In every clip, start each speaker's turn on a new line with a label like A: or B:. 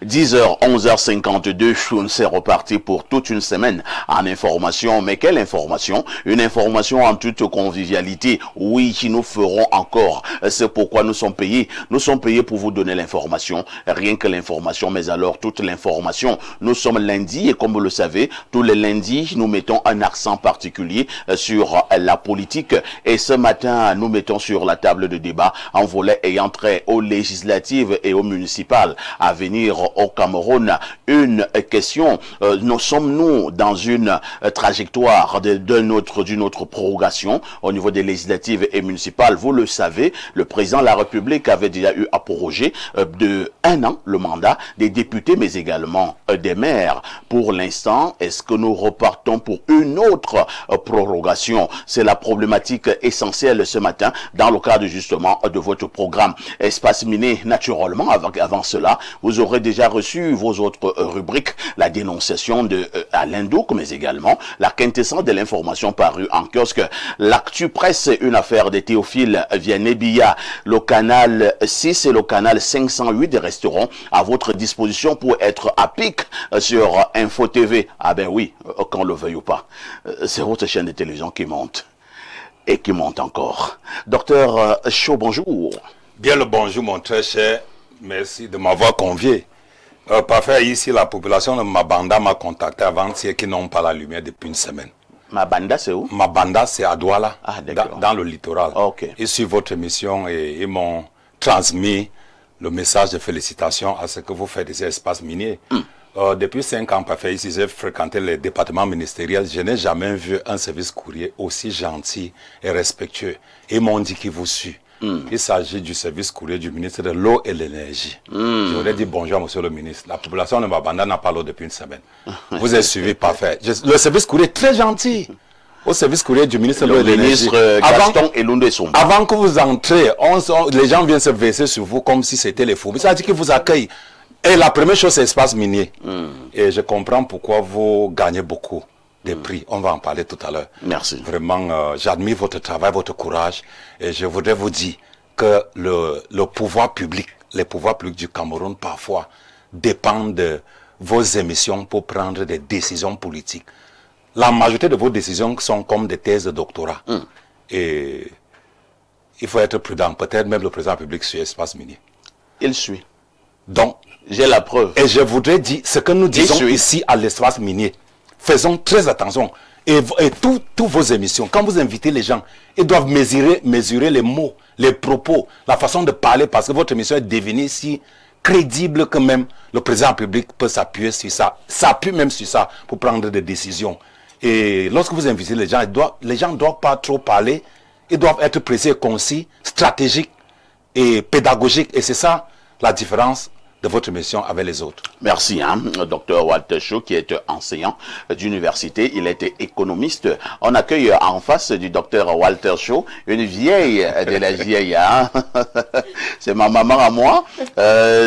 A: 10h, 11h52, c'est reparti pour toute une semaine en information. Mais quelle information? Une information en toute convivialité. Oui, nous ferons encore. C'est pourquoi nous sommes payés. Nous sommes payés pour vous donner l'information. Rien que l'information, mais alors toute l'information. Nous sommes lundi et comme vous le savez, tous les lundis, nous mettons un accent particulier sur la politique. Et ce matin, nous mettons sur la table de débat un volet ayant trait aux législatives et aux municipales à venir au Cameroun. Une question, nous sommes-nous dans une trajectoire d'une autre prorogation au niveau des législatives et municipales? Vous le savez, le président de la République avait déjà eu à proroger de 1 an le mandat des députés, mais également des maires. Pour l'instant, est-ce que nous repartons pour une autre prorogation? C'est la problématique essentielle ce matin dans le cadre justement de votre programme Espace Minier. Naturellement, avant cela, vous aurez déjà reçu vos autres rubriques, la dénonciation de Alain Douk, mais également la quintessence de l'information parue en kiosque, l'actu presse, une affaire de Théophile Vianney-Billa. Le canal 6 et le canal 508 resteront à votre disposition pour être à pic sur Info TV. Ah ben oui, qu'on le veuille ou pas, c'est votre chaîne de télévision qui monte. Et qui monte encore. Docteur Chaud, bonjour.
B: Bien le bonjour, mon très cher. Merci de m'avoir convié. Parfait, ici, la population de Mabanda m'a contacté avant-hier qui n'ont pas la lumière depuis une semaine.
A: Mabanda, c'est où?
B: Mabanda, c'est à Douala, dans le littoral.
A: Okay.
B: Ils suivent votre émission et ils m'ont transmis le message de félicitations à ce que vous faites ici, Espace Minier. Depuis 5 ans, parfait, ici, j'ai fréquenté les départements ministériels. Je n'ai jamais vu un service courrier aussi gentil et respectueux. Ils m'ont dit qu'ils vous suivent. Il s'agit du service courrier du ministre de l'eau et de l'énergie. J'aurais dit bonjour, monsieur le ministre. La population de Mabanda n'a pas l'eau depuis une semaine. Vous êtes suivi, parfait. Le service courrier est très gentil. Au service courrier du ministre de l'eau et de l'énergie. Avant que vous entrez, les gens viennent se verser sur vous comme si c'était les fous. Ça dit qu'ils vous accueillent. Et la première chose, c'est Espace Minier. Et je comprends pourquoi vous gagnez beaucoup des prix. On va en parler tout à l'heure.
A: Merci.
B: Vraiment, j'admire votre travail, votre courage. Et je voudrais vous dire que le pouvoir public, les pouvoirs publics du Cameroun, parfois, dépendent de vos émissions pour prendre des décisions politiques. La majorité de vos décisions sont comme des thèses de doctorat. Et il faut être prudent. Peut-être même le président public suit Espace Minier.
A: Il suit.
B: Donc,
A: j'ai la preuve.
B: Et je voudrais dire ce que nous disons ici à l'Espace Minier. Faisons très attention. Et toutes vos émissions, quand vous invitez les gens, ils doivent mesurer les mots, les propos, la façon de parler, parce que votre émission est devenue si crédible que même le président public peut s'appuyer sur ça, s'appuie même sur ça pour prendre des décisions. Et lorsque vous invitez les gens, les gens ne doivent pas trop parler, ils doivent être précis, concis, stratégiques et pédagogiques. Et c'est ça la différence de votre mission avec les autres.
A: Merci, docteur Walter Chaud, qui est enseignant d'université. Il était économiste. On accueille en face du docteur Walter Chaud une vieille de la vieille. C'est ma maman à moi.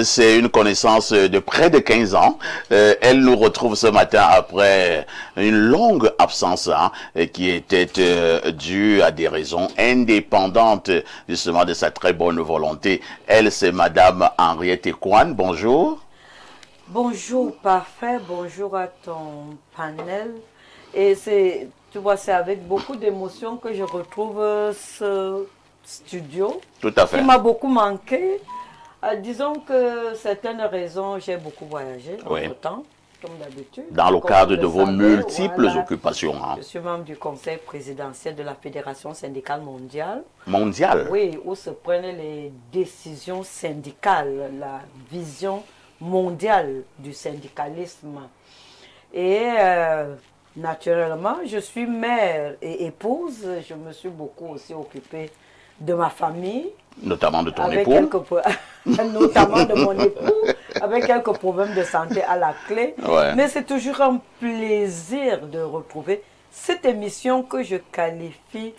A: C'est une connaissance de près de 15 ans. Elle nous retrouve ce matin après une longue absence qui était due à des raisons indépendantes justement de sa très bonne volonté. Elle, c'est madame Henriette Kouane. Bonjour.
C: Bonjour, parfait. Bonjour à ton panel. Et tu vois, c'est avec beaucoup d'émotion que je retrouve ce studio.
A: Tout à fait.
C: Qui m'a beaucoup manqué. Disons que certaines raisons, j'ai beaucoup voyagé entre-temps, comme d'habitude.
A: Dans le cadre de vos multiples occupations.
C: Je suis membre du conseil présidentiel de la Fédération syndicale mondiale.
A: Mondiale?
C: Oui, où se prenaient les décisions syndicales, la vision mondiale du syndicalisme. Et naturellement, je suis mère et épouse. Je me suis beaucoup aussi occupée de ma famille.
A: Notamment de ton époux.
C: Notamment de mon époux, avec quelques problèmes de santé à la clé.
A: Ouais.
C: Mais c'est toujours un plaisir de retrouver cette émission que je qualifie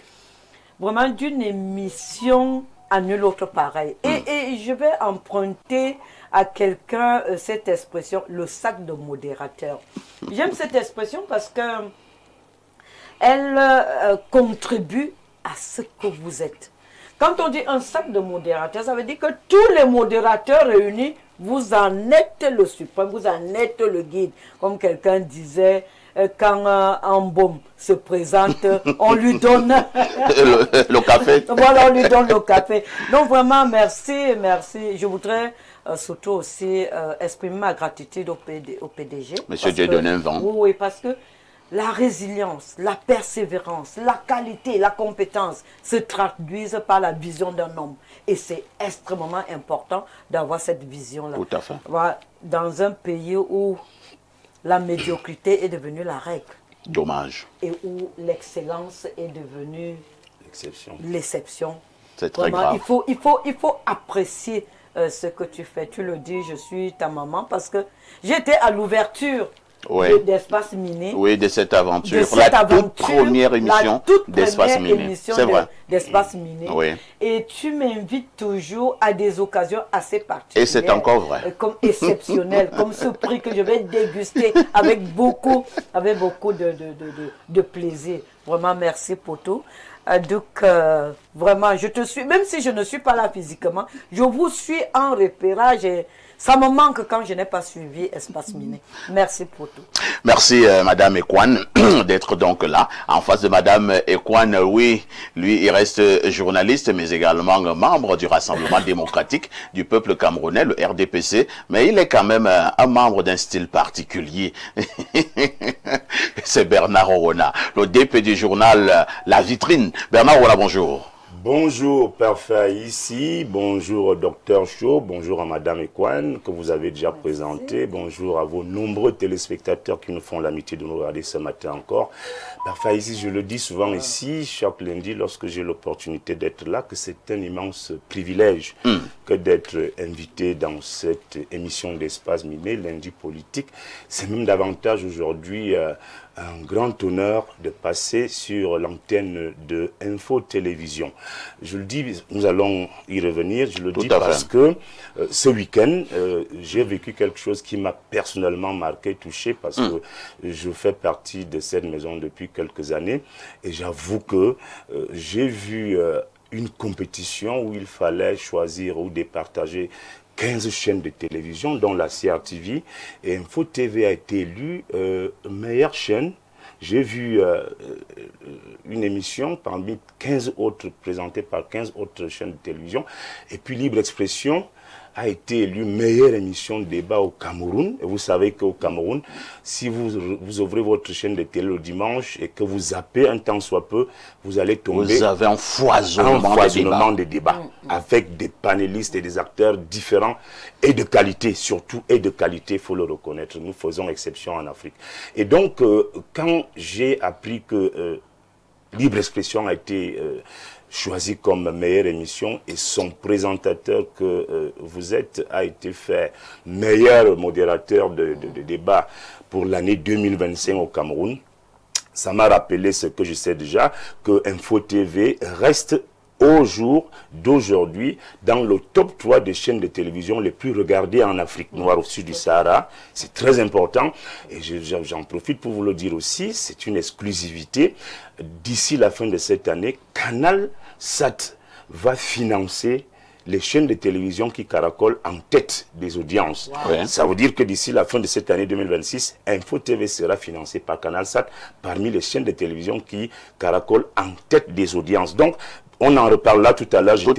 C: vraiment d'une émission à nul autre pareil. Et je vais emprunter à quelqu'un cette expression, le sac de modérateur. J'aime cette expression parce que elle contribue à ce que vous êtes. Quand on dit un sac de modérateurs, ça veut dire que tous les modérateurs réunis vous en êtes le suprême, vous en êtes le guide. Comme quelqu'un disait, quand un baume se présente, on lui donne
A: le café.
C: Voilà, on lui donne le café. Donc vraiment, merci. Je voudrais surtout aussi exprimer ma gratitude au PDG.
A: Monsieur Dieudonné Vent.
C: Oui, parce que la résilience, la persévérance, la qualité, la compétence se traduisent par la vision d'un homme. Et c'est extrêmement important d'avoir cette vision-là.
A: Tout à fait.
C: Voilà, dans un pays où la médiocrité est devenue la règle.
A: Dommage.
C: Et où l'excellence est devenue l'exception.
A: C'est très grave.
C: Il faut apprécier ce que tu fais. Tu le dis, je suis ta maman parce que j'étais à l'ouverture d'Espace Miné.
A: Oui, de cette aventure. Toute première émission d'Espace Miné. C'est vrai.
C: D'Espace Miné.
A: Oui.
C: Et tu m'invites toujours à des occasions assez particulières.
A: Et c'est encore vrai.
C: Comme exceptionnel, comme ce prix que je vais déguster avec beaucoup de plaisir. Vraiment, merci pour tout. Donc, vraiment, je te suis, même si je ne suis pas là physiquement, je vous suis en repérage et ça me manque quand je n'ai pas suivi Espace Miné. Merci pour tout.
A: Merci Madame Ekwan d'être donc là. En face de Madame Ekwan, oui, lui il reste journaliste mais également membre du Rassemblement démocratique du peuple camerounais, le RDPC, mais il est quand même un membre d'un style particulier. C'est Bernard Orona, le DP du journal La Vitrine. Bernard Orona, bonjour.
D: Bonjour Parfait ici, bonjour Docteur Cho, bonjour à Madame Ekwan que vous avez déjà présenté, bonjour à vos nombreux téléspectateurs qui nous font l'amitié de nous regarder ce matin encore. Parfait ici, je le dis souvent ici, chaque lundi lorsque j'ai l'opportunité d'être là, que c'est un immense privilège que d'être invité dans cette émission d'Espace Miné, lundi politique. C'est même davantage aujourd'hui un grand honneur de passer sur l'antenne de Info Télévision. Je le dis, nous allons y revenir, je le dis parce que ce week-end, j'ai vécu quelque chose qui m'a personnellement marqué, touché, parce que je fais partie de cette maison depuis quelques années, et j'avoue que j'ai vu une compétition où il fallait choisir ou départager 15 chaînes de télévision, dont la CRTV, et Info TV a été élue meilleure chaîne. J'ai vu une émission parmi 15 autres, présentée par 15 autres chaînes de télévision, et puis Libre Expression a été élue meilleure émission de débat au Cameroun. Et vous savez qu'au Cameroun, si vous ouvrez votre chaîne de télé le dimanche et que vous zappez un temps soit peu, vous allez tomber...
A: Vous avez un foisonnement
D: de débats avec des panélistes et des acteurs différents et de qualité, surtout, et de qualité, il faut le reconnaître. Nous faisons exception en Afrique. Et donc, quand j'ai appris que Libre Expression a été... choisi comme meilleure émission et son présentateur que vous êtes a été fait meilleur modérateur de débat pour l'année 2025 au Cameroun. Ça m'a rappelé ce que je sais déjà, que Info TV reste au jour d'aujourd'hui dans le top 3 des chaînes de télévision les plus regardées en Afrique noire au sud du Sahara. C'est très important et j'en profite pour vous le dire aussi, c'est une exclusivité. D'ici la fin de cette année, Canal Sat va financer les chaînes de télévision qui caracolent en tête des audiences.
A: Wow.
D: Ça veut dire que d'ici la fin de cette année 2026, Info TV sera financé par Canal Sat parmi les chaînes de télévision qui caracolent en tête des audiences. Donc, on en reparle là tout à l'heure. Je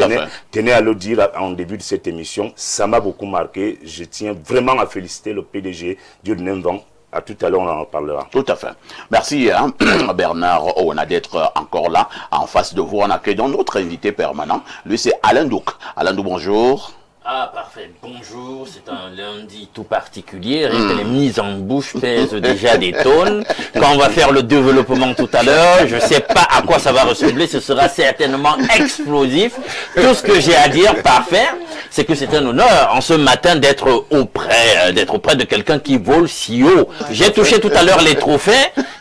D: tenais à le dire en début de cette émission. Ça m'a beaucoup marqué. Je tiens vraiment à féliciter le PDG Dieudonné Vent. À tout à l'heure, on en parlera.
A: Tout à fait. Merci Bernard Ouna d'être encore là. En face de vous, on accueille notre invité permanent. Lui, c'est Alain Douk. Alain Douk, bonjour.
E: Ah, parfait. Bonjour. C'est un lundi tout particulier. Les mises en bouche pèsent déjà des tonnes. Quand on va faire le développement tout à l'heure, je ne sais pas à quoi ça va ressembler. Ce sera certainement explosif. Tout ce que j'ai à dire, parfait, c'est que c'est un honneur en ce matin d'être auprès de quelqu'un qui vole si haut. J'ai touché tout à l'heure les trophées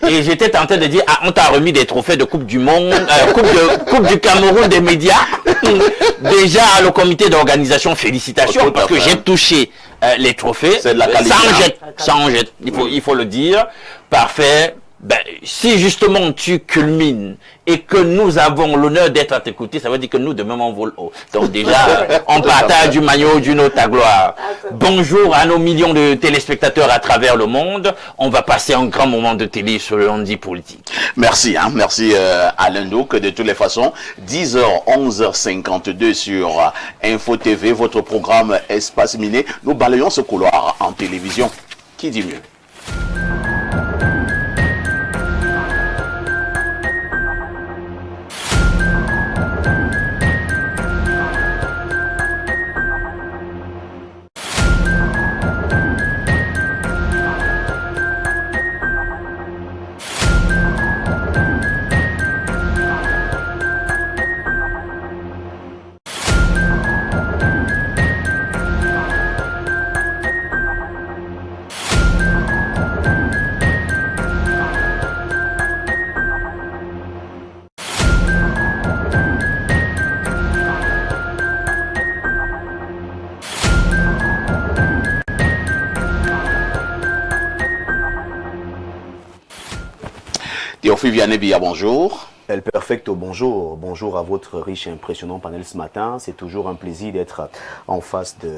E: et j'étais tenté de dire, ah, on t'a remis des trophées de Coupe du Monde, Coupe du Cameroun des médias. Déjà, le comité d'organisation, félicitations, parce que j'ai touché les trophées
A: de la qualité,
E: sans jet, il faut le dire. Parfait. Ben, si justement tu culmines et que nous avons l'honneur d'être à t'écouter, ça veut dire que nous, demain, on vole haut. Donc déjà, on partage du maillot d'une autre à gloire. Bonjour à nos millions de téléspectateurs à travers le monde. On va passer un grand moment de télé sur le lundi politique.
A: Merci, merci Alain Douk. De toutes les façons, 10h, 11h52 sur Info TV, votre programme Espace Miné. Nous balayons ce couloir en télévision. Qui dit mieux? Théophile Vianney-Bia, bonjour.
F: El Perfecto, bonjour. Bonjour à votre riche et impressionnant panel ce matin. C'est toujours un plaisir d'être en face de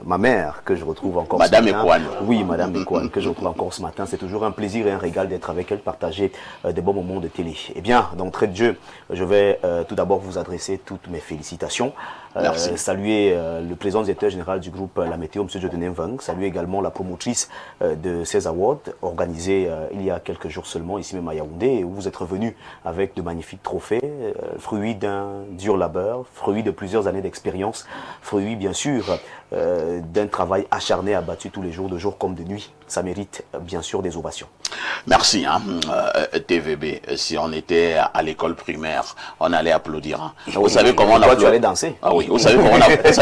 F: ma mère que je retrouve encore
A: Madame
F: ce matin.
A: Ekwan.
F: Oui, Madame Ekwan, que je retrouve encore ce matin. C'est toujours un plaisir et un régal d'être avec elle, partager des bons moments de télé. Eh bien, d'entrée de jeu, je vais tout d'abord vous adresser toutes mes félicitations. Saluer le président directeur général du groupe La Météo, M. Jodene Mvang. Saluer également la promotrice de ces awards organisés il y a quelques jours seulement, ici même à Yaoundé, où vous êtes revenu avec de magnifiques trophées, fruits d'un dur labeur, fruits de plusieurs années d'expérience, fruits bien sûr d'un travail acharné abattu tous les jours, de jour comme de nuit. Ça mérite bien sûr des ovations.
A: Merci, TVB. Si on était à l'école primaire, on allait applaudir. Vous savez comment on applaudit?
F: Tu allais danser?
A: Ah oui, vous savez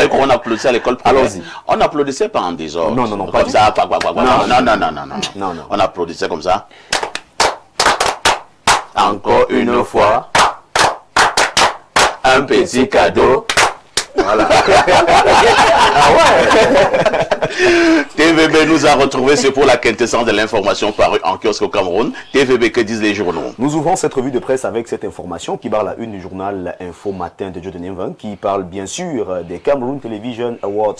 A: comment on applaudissait à l'école primaire?
F: Allons-y.
A: On applaudissait pas en désordre.
F: Non, pas
A: comme ça.
F: Non.
A: On applaudissait comme ça. Encore une fois, un petit cadeau. Voilà. TVB nous a retrouvés, c'est pour la quintessence de l'information parue en kiosque au Cameroun. TVB, que disent les journaux?
F: Nous ouvrons cette revue de presse avec cette information qui barre la une du journal Info Matin de Jodene Mvang, qui parle bien sûr des Cameroun Television Awards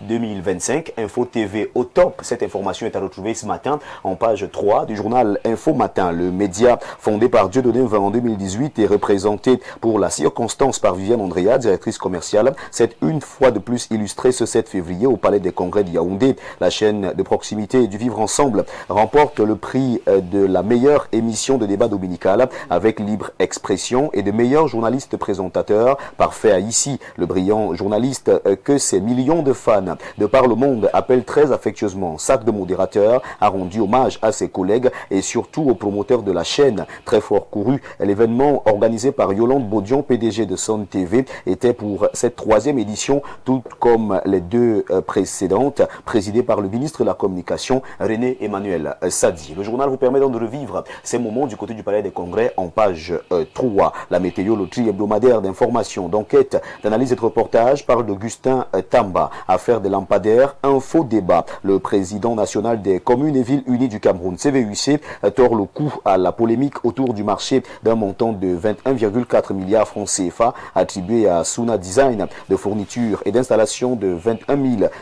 F: 2025. Info TV au top. Cette information est à retrouver ce matin en page 3 du journal Info Matin. Le média fondé par Jodene Mvang en 2018 et représenté pour la circonstance par Viviane Andrea, directrice commerciale, s'est une fois de plus illustré ce 7 février au Palais des Congrès de Yaoundé. La chaîne de proximité du Vivre Ensemble remporte le prix de la meilleure émission de débat dominical avec libre expression et de meilleurs journalistes présentateurs. Parfait à ici, le brillant journaliste que ses millions de fans de par le monde appellent très affectueusement sac de modérateur a rendu hommage à ses collègues et surtout aux promoteurs de la chaîne. Très fort couru, l'événement organisé par Yolande Baudion, PDG de Son TV, était pour cette troisième édition, tout comme les deux précédentes, présidée par le ministre de la Communication, René Emmanuel Sadi. Le journal vous permet donc de revivre ces moments du côté du Palais des Congrès en page 3. La météo, le tri hebdomadaire d'informations, d'enquête, d'analyse et de reportage parle d'Augustin Tamba. Affaire des lampadaires, info débat. Le président national des communes et villes unies du Cameroun, CVUC, tord le coup à la polémique autour du marché d'un montant de 21,4 milliards francs CFA attribué à Suna Design de fourniture et d'installation de 21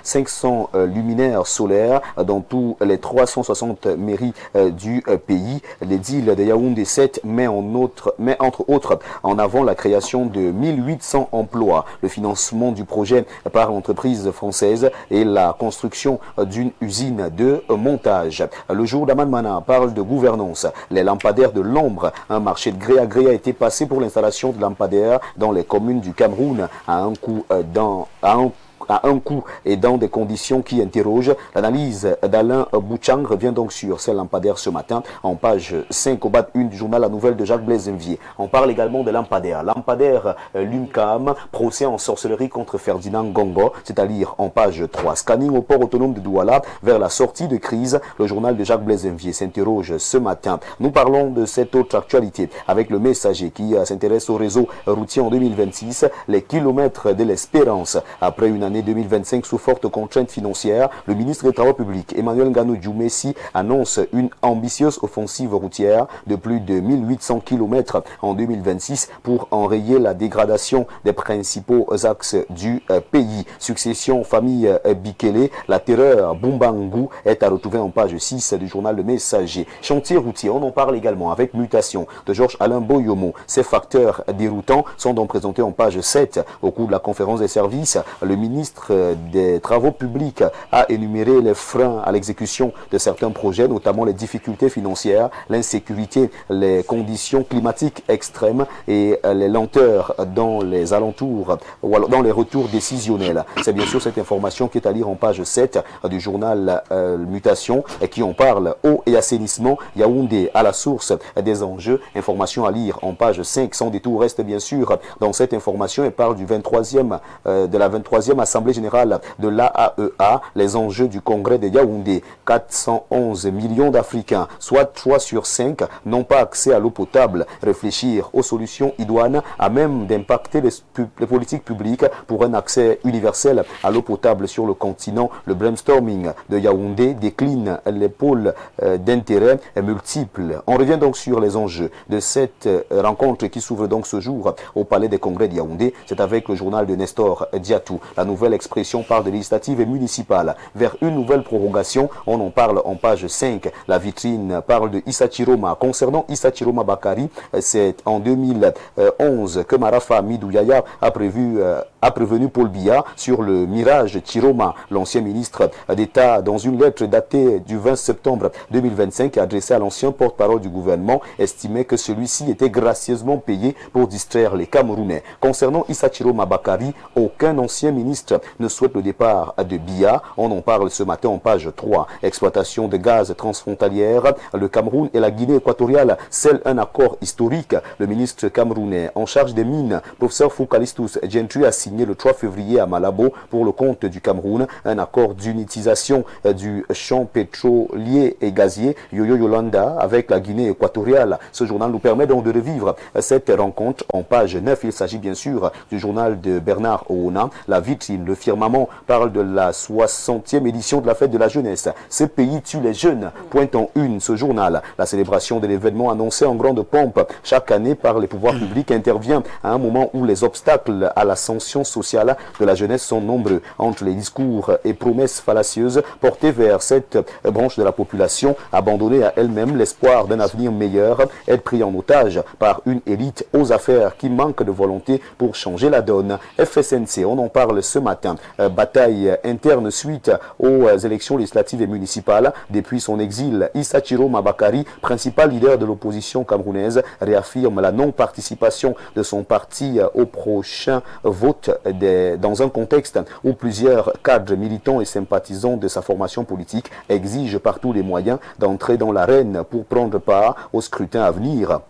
F: 500 luminaires solaires dans tous les 360 mairies du pays. L'édile de Yaoundé 7 met entre autres en avant la création de 1800 emplois, le financement du projet par l'entreprise française et la construction d'une usine de montage. Le jour d'Amanmana parle de gouvernance. Les lampadaires de l'ombre, un marché de gré à gré a été passé pour l'installation de lampadaires dans les communes du Cameroun à un coût et dans des conditions qui interrogent. L'analyse d'Alain Bouchang revient donc sur ces lampadaires ce matin en page 5 au bas de 1 du journal La Nouvelle de Jacques Blaise Mvier. On parle également des lampadaires. Lampadaire Lumcam, procès en sorcellerie contre Ferdinand Gongo, c'est-à-dire en page 3. Scanning au port autonome de Douala vers la sortie de crise. Le journal de Jacques Blaise Mvier s'interroge ce matin. Nous parlons de cette autre actualité avec le Messager qui s'intéresse au réseau routier en 2026. Les kilomètres de l'espérance après une l'année 2025 sous forte contrainte financière. Le ministre des Travaux publics, Emmanuel Nganou Djoumessi, annonce une ambitieuse offensive routière de plus de 1800 km en 2026 pour enrayer la dégradation des principaux axes du pays. Succession famille Bikele, la terreur Bumbangu est à retrouver en page 6 du journal Le Messager. Chantier routier, on en parle également avec Mutation de Georges Alain Boyomo. Ces facteurs déroutants sont donc présentés en page 7 au cours de la conférence des services. Le ministre des Travaux publics a énuméré les freins à l'exécution de certains projets, notamment les difficultés financières, l'insécurité, les conditions climatiques extrêmes et les lenteurs dans les alentours ou dans les retours décisionnels. C'est bien sûr cette information qui est à lire en page 7 du journal Mutation qui en parle. Eau et assainissement, Yaoundé à la source des enjeux. Information à lire en page 5. Sans détour reste bien sûr dans cette information et parle du 23e de la 23e Assemblée Générale de l'AAEA, les enjeux du Congrès de Yaoundé. 411 millions d'Africains, soit 3 sur 5, n'ont pas accès à l'eau potable. Réfléchir aux solutions idoines à même d'impacter les politiques publiques pour un accès universel à l'eau potable sur le continent. Le brainstorming de Yaoundé décline les pôles d'intérêt multiples. On revient donc sur les enjeux de cette rencontre qui s'ouvre donc ce jour au Palais des Congrès de Yaoundé. C'est avec le journal de Nestor Diatou. La nouvelle expression parle de législative et municipale vers une nouvelle prorogation. On en parle en page 5. La vitrine parle de Issa Chiroma. Concernant Issa Chiroma Bakari, c'est en 2011 que Marafa Midouyaya a prévenu Paul Biya sur le mirage Chiroma. L'ancien ministre d'État, dans une lettre datée du 20 septembre 2025 adressée à l'ancien porte-parole du gouvernement, estimait que celui-ci était gracieusement payé pour distraire les Camerounais. Concernant Issa Chiroma Bakari, aucun ancien ministre ne souhaite le départ de Biya. On en parle ce matin en page 3. Exploitation de gaz transfrontalière, le Cameroun et la Guinée équatoriale scellent un accord historique. Le ministre camerounais en charge des mines, professeur Foucalistus Gentry, a signé le 3 février à Malabo pour le compte du Cameroun un accord d'unitisation du champ pétrolier et gazier Yoyo Yolanda avec la Guinée équatoriale. Ce journal nous permet donc de revivre cette rencontre en page 9. Il s'agit bien sûr du journal de Bernard Oona. La vitrine, le firmament parle de la 60e édition de la fête de la jeunesse. Ce pays tue les jeunes, pointe en une ce journal. La célébration de l'événement annoncé en grande pompe chaque année par les pouvoirs publics intervient à un moment où les obstacles à l'ascension sociale de la jeunesse sont nombreux. Entre les discours et promesses fallacieuses portées vers cette branche de la population abandonnée à elle-même, l'espoir d'un avenir meilleur est pris en otage par une élite aux affaires qui manque de volonté pour changer la donne. FSNC, on en parle ce matin. Bataille interne suite aux élections législatives et municipales. Depuis son exil, Issa Chiroma Bakari, principal leader de l'opposition camerounaise, réaffirme la non-participation de son parti au prochain vote dans un contexte où plusieurs cadres militants et sympathisants de sa formation politique exigent par tous les moyens d'entrer dans l'arène pour prendre part au scrutin à venir.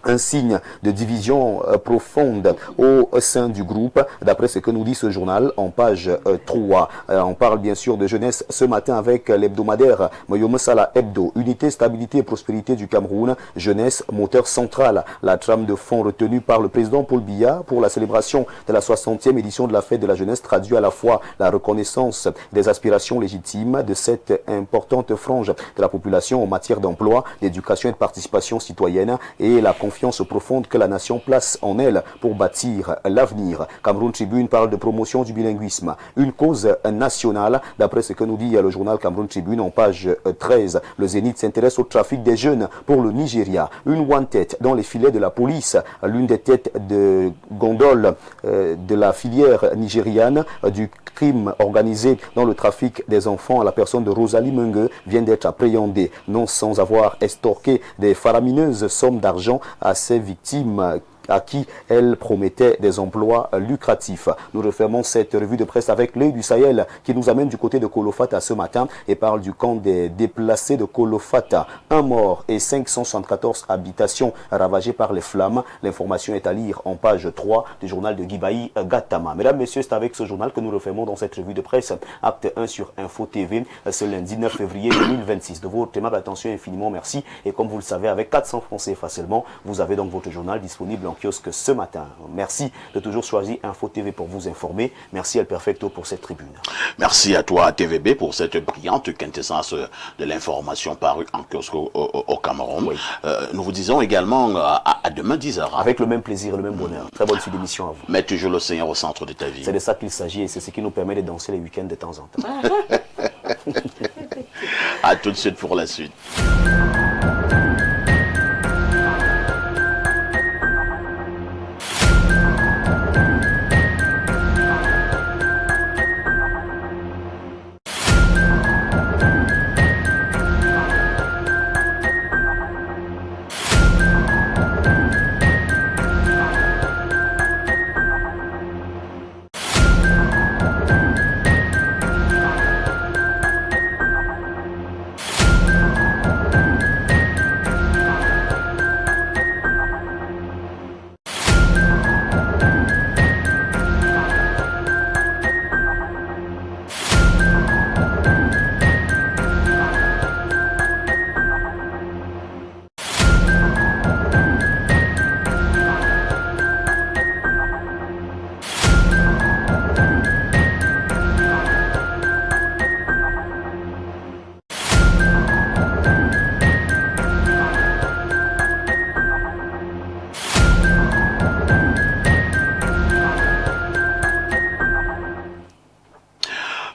F: Un signe de division profonde au sein du groupe, d'après ce que nous dit ce journal en page 3. On parle bien sûr de jeunesse ce matin avec l'hebdomadaire Moyomesala Hebdo. Unité, stabilité et prospérité du Cameroun. Jeunesse, moteur central. La trame de fond retenue par le président Paul Biya pour la célébration de la 60e édition de la fête de la jeunesse traduit à la fois la reconnaissance des aspirations légitimes de cette importante frange de la population en matière d'emploi, d'éducation et de participation citoyenne et la confiance profonde que la nation place en elle pour bâtir l'avenir. Cameroun Tribune parle de promotion du bilinguisme, une cause nationale, d'après ce que nous dit le journal Cameroun Tribune en page 13. Le Zénith s'intéresse au trafic des jeunes pour le Nigeria. Une one-tête dans les filets de la police, l'une des têtes de gondole de la filière nigériane du crime organisé dans le trafic des enfants à la personne de Rosalie Mungue vient d'être appréhendée, non sans avoir estorqué des faramineuses sommes d'argent à ses victimes à qui elle promettait des emplois lucratifs. Nous refermons cette revue de presse avec l'œil du Sahel qui nous amène du côté de Kolofata ce matin et parle du camp des déplacés de Kolofata. Un mort et 574 habitations ravagées par les flammes. L'information est à lire en page 3 du journal de Guibaï Gatama. Mesdames, Messieurs, c'est avec ce journal que nous refermons dans cette revue de presse. Acte 1 sur Info TV ce lundi 9 février 2026. De votre aimable attention, infiniment merci. Et comme vous le savez, avec 400 francs CFA seulement, vous avez donc votre journal disponible en kiosque ce matin. Merci de toujours choisir Info TV pour vous informer. Merci El Perfecto pour cette tribune.
A: Merci à toi TVB pour cette brillante quintessence de l'information parue en kiosque au Cameroun.
F: Oui.
A: Nous vous disons également à demain 10h.
F: Avec le même plaisir et le même bonheur. Très bonne suite d'émission à vous.
A: Mets toujours le Seigneur au centre de ta vie.
F: C'est de ça qu'il s'agit et c'est ce qui nous permet de danser les week-ends de temps en temps.
A: À tout de suite pour la suite.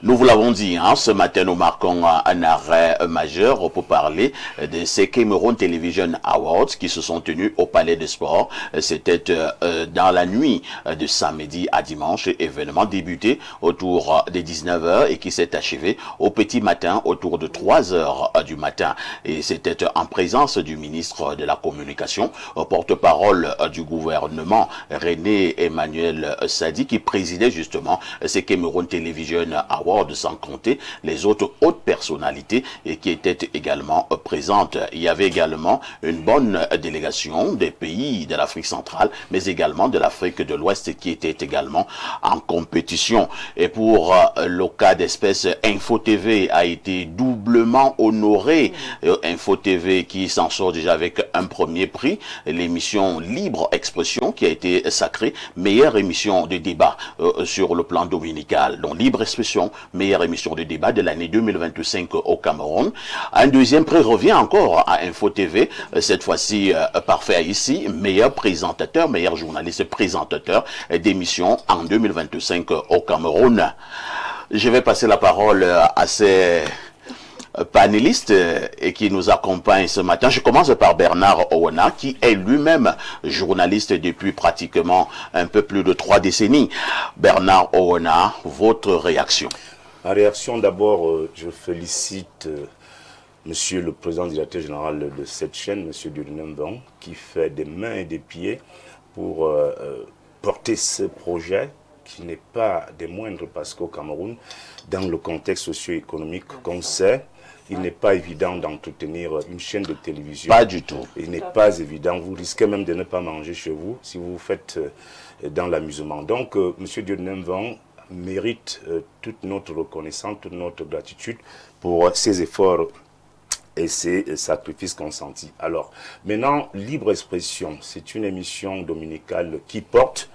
A: Nous vous l'avons dit, ce matin, nous marquons un arrêt majeur pour parler de ces Cameroun Television Awards qui se sont tenus au Palais des Sports. C'était dans la nuit de samedi à dimanche, événement débuté autour des 19h et qui s'est achevé au petit matin autour de 3h du matin. Et c'était en présence du ministre de la Communication, porte-parole du gouvernement, René Emmanuel Sadi, qui présidait justement ces Cameroun Television Awards, sans compter les autres hautes personnalités et qui étaient également présentes. Il y avait également une bonne délégation des pays de l'Afrique centrale, mais également de l'Afrique de l'Ouest qui était également en compétition. Et pour le cas d'espèce, Info TV a été doublement honoré. Info TV qui s'en sort déjà avec un premier prix, l'émission Libre Expression qui a été sacrée meilleure émission de débat sur le plan dominical. Donc Libre Expression, meilleure émission de débat de l'année 2025 au Cameroun. Un deuxième prix revient encore à Info TV, cette fois-ci parfait ici, meilleur présentateur, meilleur journaliste présentateur d'émission en 2025 au Cameroun. Je vais passer la parole à ces panélistes et qui nous accompagnent ce matin. Je commence par Bernard Owona, qui est lui-même journaliste depuis pratiquement un peu plus de 3 décennies. Bernard Owona, votre réaction?
D: En réaction, d'abord, je félicite Monsieur le Président directeur général de cette chaîne, Monsieur Durinemban, qui fait des mains et des pieds pour porter ce projet qui n'est pas des moindres, parce qu'au Cameroun, dans le contexte socio-économique qu'on sait, il n'est pas évident d'entretenir une chaîne de télévision.
A: Pas du tout.
D: Il n'est pas évident. Vous risquez même de ne pas manger chez vous si vous faites dans l'amusement. Donc, M. Durinemban mérite toute notre reconnaissance, toute notre gratitude pour ses efforts et ses sacrifices consentis. Alors, maintenant, Libre Expression, c'est une émission dominicale qui porte.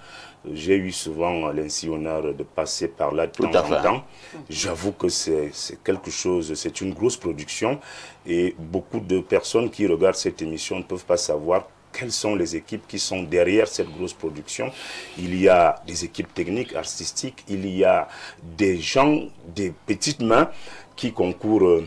D: J'ai eu souvent l'ainsi honneur de passer par là de temps en temps. J'avoue que c'est quelque chose, c'est une grosse production et beaucoup de personnes qui regardent cette émission ne peuvent pas savoir quelles sont les équipes qui sont derrière cette grosse production. Il y a des équipes techniques, artistiques, il y a des gens, des petites mains qui concourent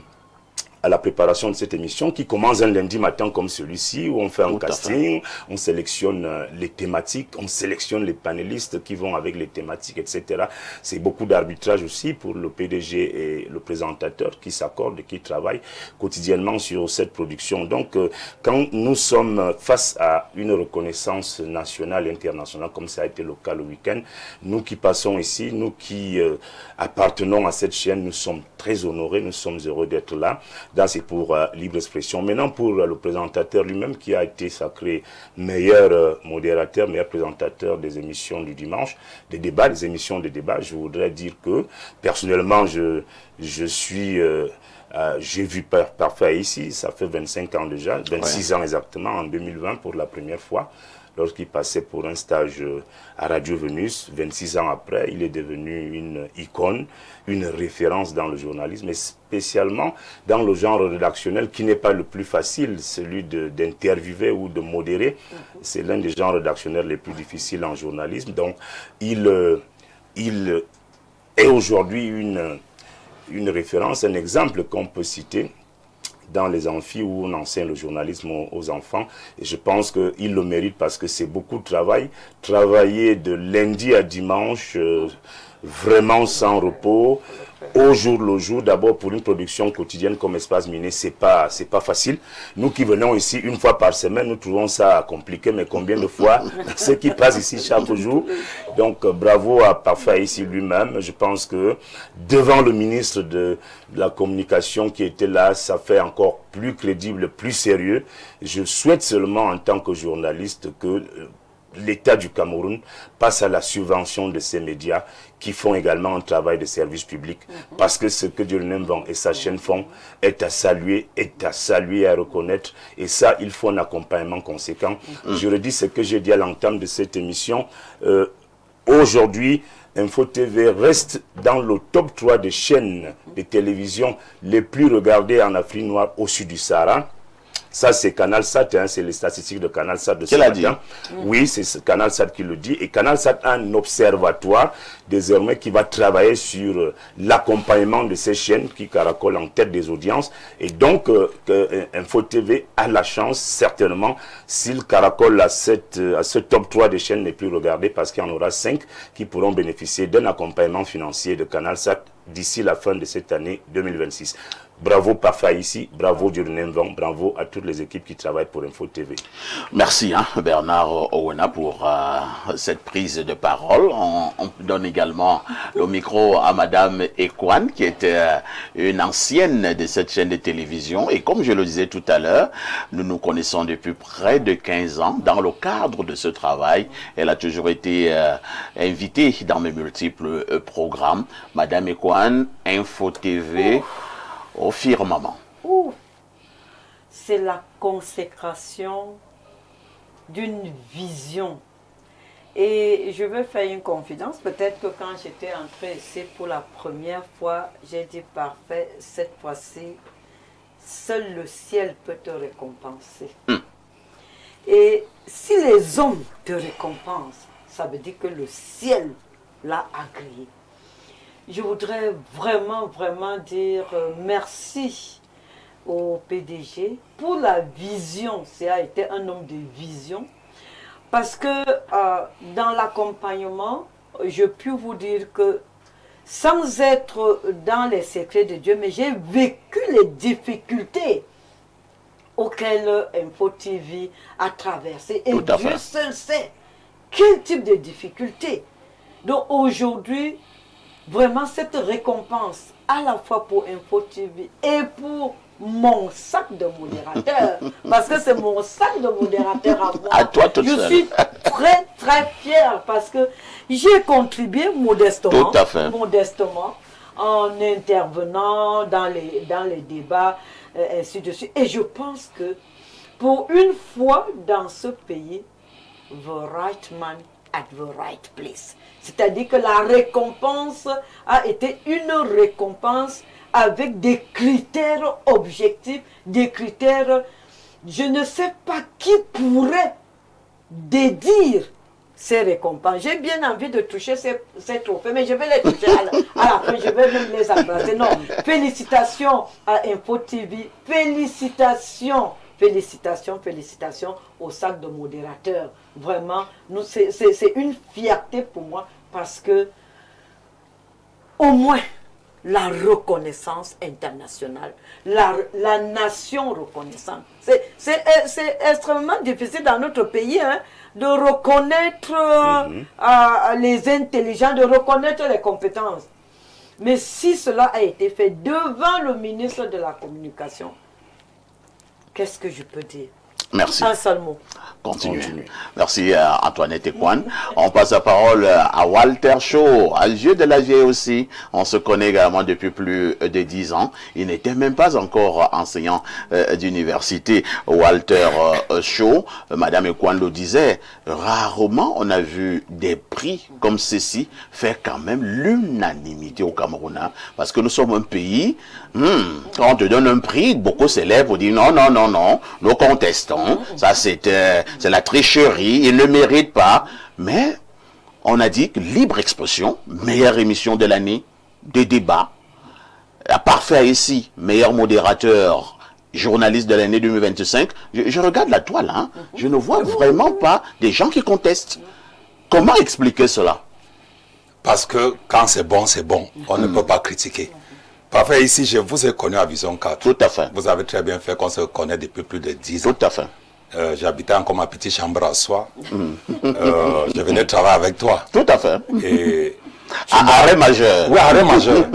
D: à la préparation de cette émission qui commence un lundi matin comme celui-ci où on fait un casting, on sélectionne les thématiques, on sélectionne les panélistes qui vont avec les thématiques, etc. C'est beaucoup d'arbitrage aussi pour le PDG et le présentateur qui s'accordent et qui travaillent quotidiennement sur cette production. Donc, quand nous sommes face à une reconnaissance nationale et internationale, comme ça a été le cas le week-end, nous qui passons ici, nous qui appartenons à cette chaîne, nous sommes très honorés, nous sommes heureux d'être là. C'est pour Libre Expression. Maintenant, pour le présentateur lui-même qui a été sacré meilleur modérateur, meilleur présentateur des émissions du dimanche, des débats, des émissions de débat, je voudrais dire que personnellement, je suis... j'ai vu Parfait ici, ça fait 25 ans déjà, 26 ans exactement, en 2020 pour la première fois. lorsqu'il passait pour un stage à Radio Venus. 26 ans après, il est devenu une icône, une référence dans le journalisme, et spécialement dans le genre rédactionnel qui n'est pas le plus facile, celui d'interviewer ou de modérer. C'est l'un des genres rédactionnels les plus difficiles en journalisme. Donc, il est aujourd'hui une référence, un exemple qu'on peut citer dans les amphis où on enseigne le journalisme aux enfants. Et je pense qu'il le mérite parce que c'est beaucoup de travail. Travailler de lundi à dimanche, vraiment sans repos, au jour le jour. D'abord, pour une production quotidienne comme Espace Minier, c'est pas facile. Nous qui venons ici une fois par semaine, nous trouvons ça compliqué, mais combien de fois ceux qui passent ici chaque jour. Donc, bravo à Parfait ici lui-même. Je pense que devant le ministre de la Communication qui était là, ça fait encore plus crédible, plus sérieux. Je souhaite seulement, en tant que journaliste, que l'État du Cameroun passe à la subvention de ces médias qui font également un travail de service public. Parce que ce que Dieu Nemvan et sa chaîne font est à saluer et à reconnaître. Et ça, il faut un accompagnement conséquent. Je redis ce que j'ai dit à l'entame de cette émission. Aujourd'hui, Info TV reste dans le top 3 des chaînes de télévision les plus regardées en Afrique noire au sud du Sahara. Ça, c'est Canal Sat, hein, c'est les statistiques de Canal Sat de ce matin. Oui, c'est Canal Sat qui le dit. Et Canal Sat a un observatoire désormais qui va travailler sur l'accompagnement de ces chaînes qui caracolent en tête des audiences. Et donc, Info TV a la chance, certainement, s'il caracole à ce top 3 des chaînes les plus regardées, parce qu'il y en aura 5 qui pourront bénéficier d'un accompagnement financier de Canal Sat d'ici la fin de cette année 2026. Bravo Parfait ici, bravo Djurnemvan, bravo à toutes les équipes qui travaillent pour Info TV.
A: Merci Bernard Owena pour cette prise de parole. On donne également le micro à Madame Ekwan qui était une ancienne de cette chaîne de télévision. Et comme je le disais tout à l'heure, nous nous connaissons depuis près de 15 ans. Dans le cadre de ce travail, elle a toujours été invitée dans mes multiples programmes. Madame Ekwan, Info TV... au firmament.
C: C'est la consécration d'une vision. Et je veux faire une confidence. Peut-être que quand j'étais entrée ici pour la première fois, j'ai dit Parfait, cette fois-ci, seul le ciel peut te récompenser. Et si les hommes te récompensent, ça veut dire que le ciel l'a agréé. Je voudrais vraiment dire merci au PDG pour la vision. Ça a été un homme de vision. Parce que dans l'accompagnement, je puis vous dire que sans être dans les secrets de Dieu, mais j'ai vécu les difficultés auxquelles Info TV a traversé. Et Dieu seul sait quel type de difficultés. Donc aujourd'hui, vraiment cette récompense, à la fois pour Info TV et pour mon sac de modérateur, parce que c'est mon sac de modérateur à moi.
A: À toi toute seule.
C: Je suis très fière parce que j'ai contribué modestement, en intervenant dans les débats, ainsi de suite. Et je pense que pour une fois dans ce pays, the right man at the right place. C'est-à-dire que la récompense a été une récompense avec des critères objectifs, des critères, je ne sais pas qui pourrait dédire ces récompenses. J'ai bien envie de toucher ces trophées, mais je vais les toucher à la fin, je vais même les embrasser. Non, félicitations à Info TV, félicitations au sac de modérateurs. Vraiment, c'est une fierté pour moi parce que au moins la reconnaissance internationale, la nation reconnaissante. C'est extrêmement difficile dans notre pays de reconnaître les intelligents, de reconnaître les compétences. Mais si cela a été fait devant le ministre de la Communication, qu'est-ce que je peux dire?
A: Merci.
C: Un seul mot.
A: Continuez. Merci Antoinette Ekwan. On passe la parole à Walter Shaw, à yeux de la vieille aussi. On se connaît également depuis plus de 10 ans. Il n'était même pas encore enseignant d'université. Walter Shaw, Madame Ekwan le disait, rarement on a vu des prix comme ceci faire quand même l'unanimité au Cameroun. Hein, parce que nous sommes un pays, quand on te donne un prix, beaucoup s'élèvent pour dire non, non, non, non, nous contestons. Ça c'est la tricherie, il ne mérite pas. Mais on a dit que libre expression, meilleure émission de l'année, des débats, parfait ici, meilleur modérateur, journaliste de l'année 2025. Je regarde la toile, hein, je ne vois vraiment pas des gens qui contestent. Comment expliquer cela?
B: Parce que quand c'est bon, on ne peut pas critiquer. Parfait, ici, je vous ai connu à Vision 4.
A: Tout à fait.
B: Vous avez très bien fait qu'on se connaît depuis plus de 10 ans.
A: Tout à fait.
B: J'habitais encore ma petite chambre à soi. Je venais travailler avec toi.
A: Tout à fait.
B: Et
A: arrêt majeur.
B: Oui, arrêt majeur.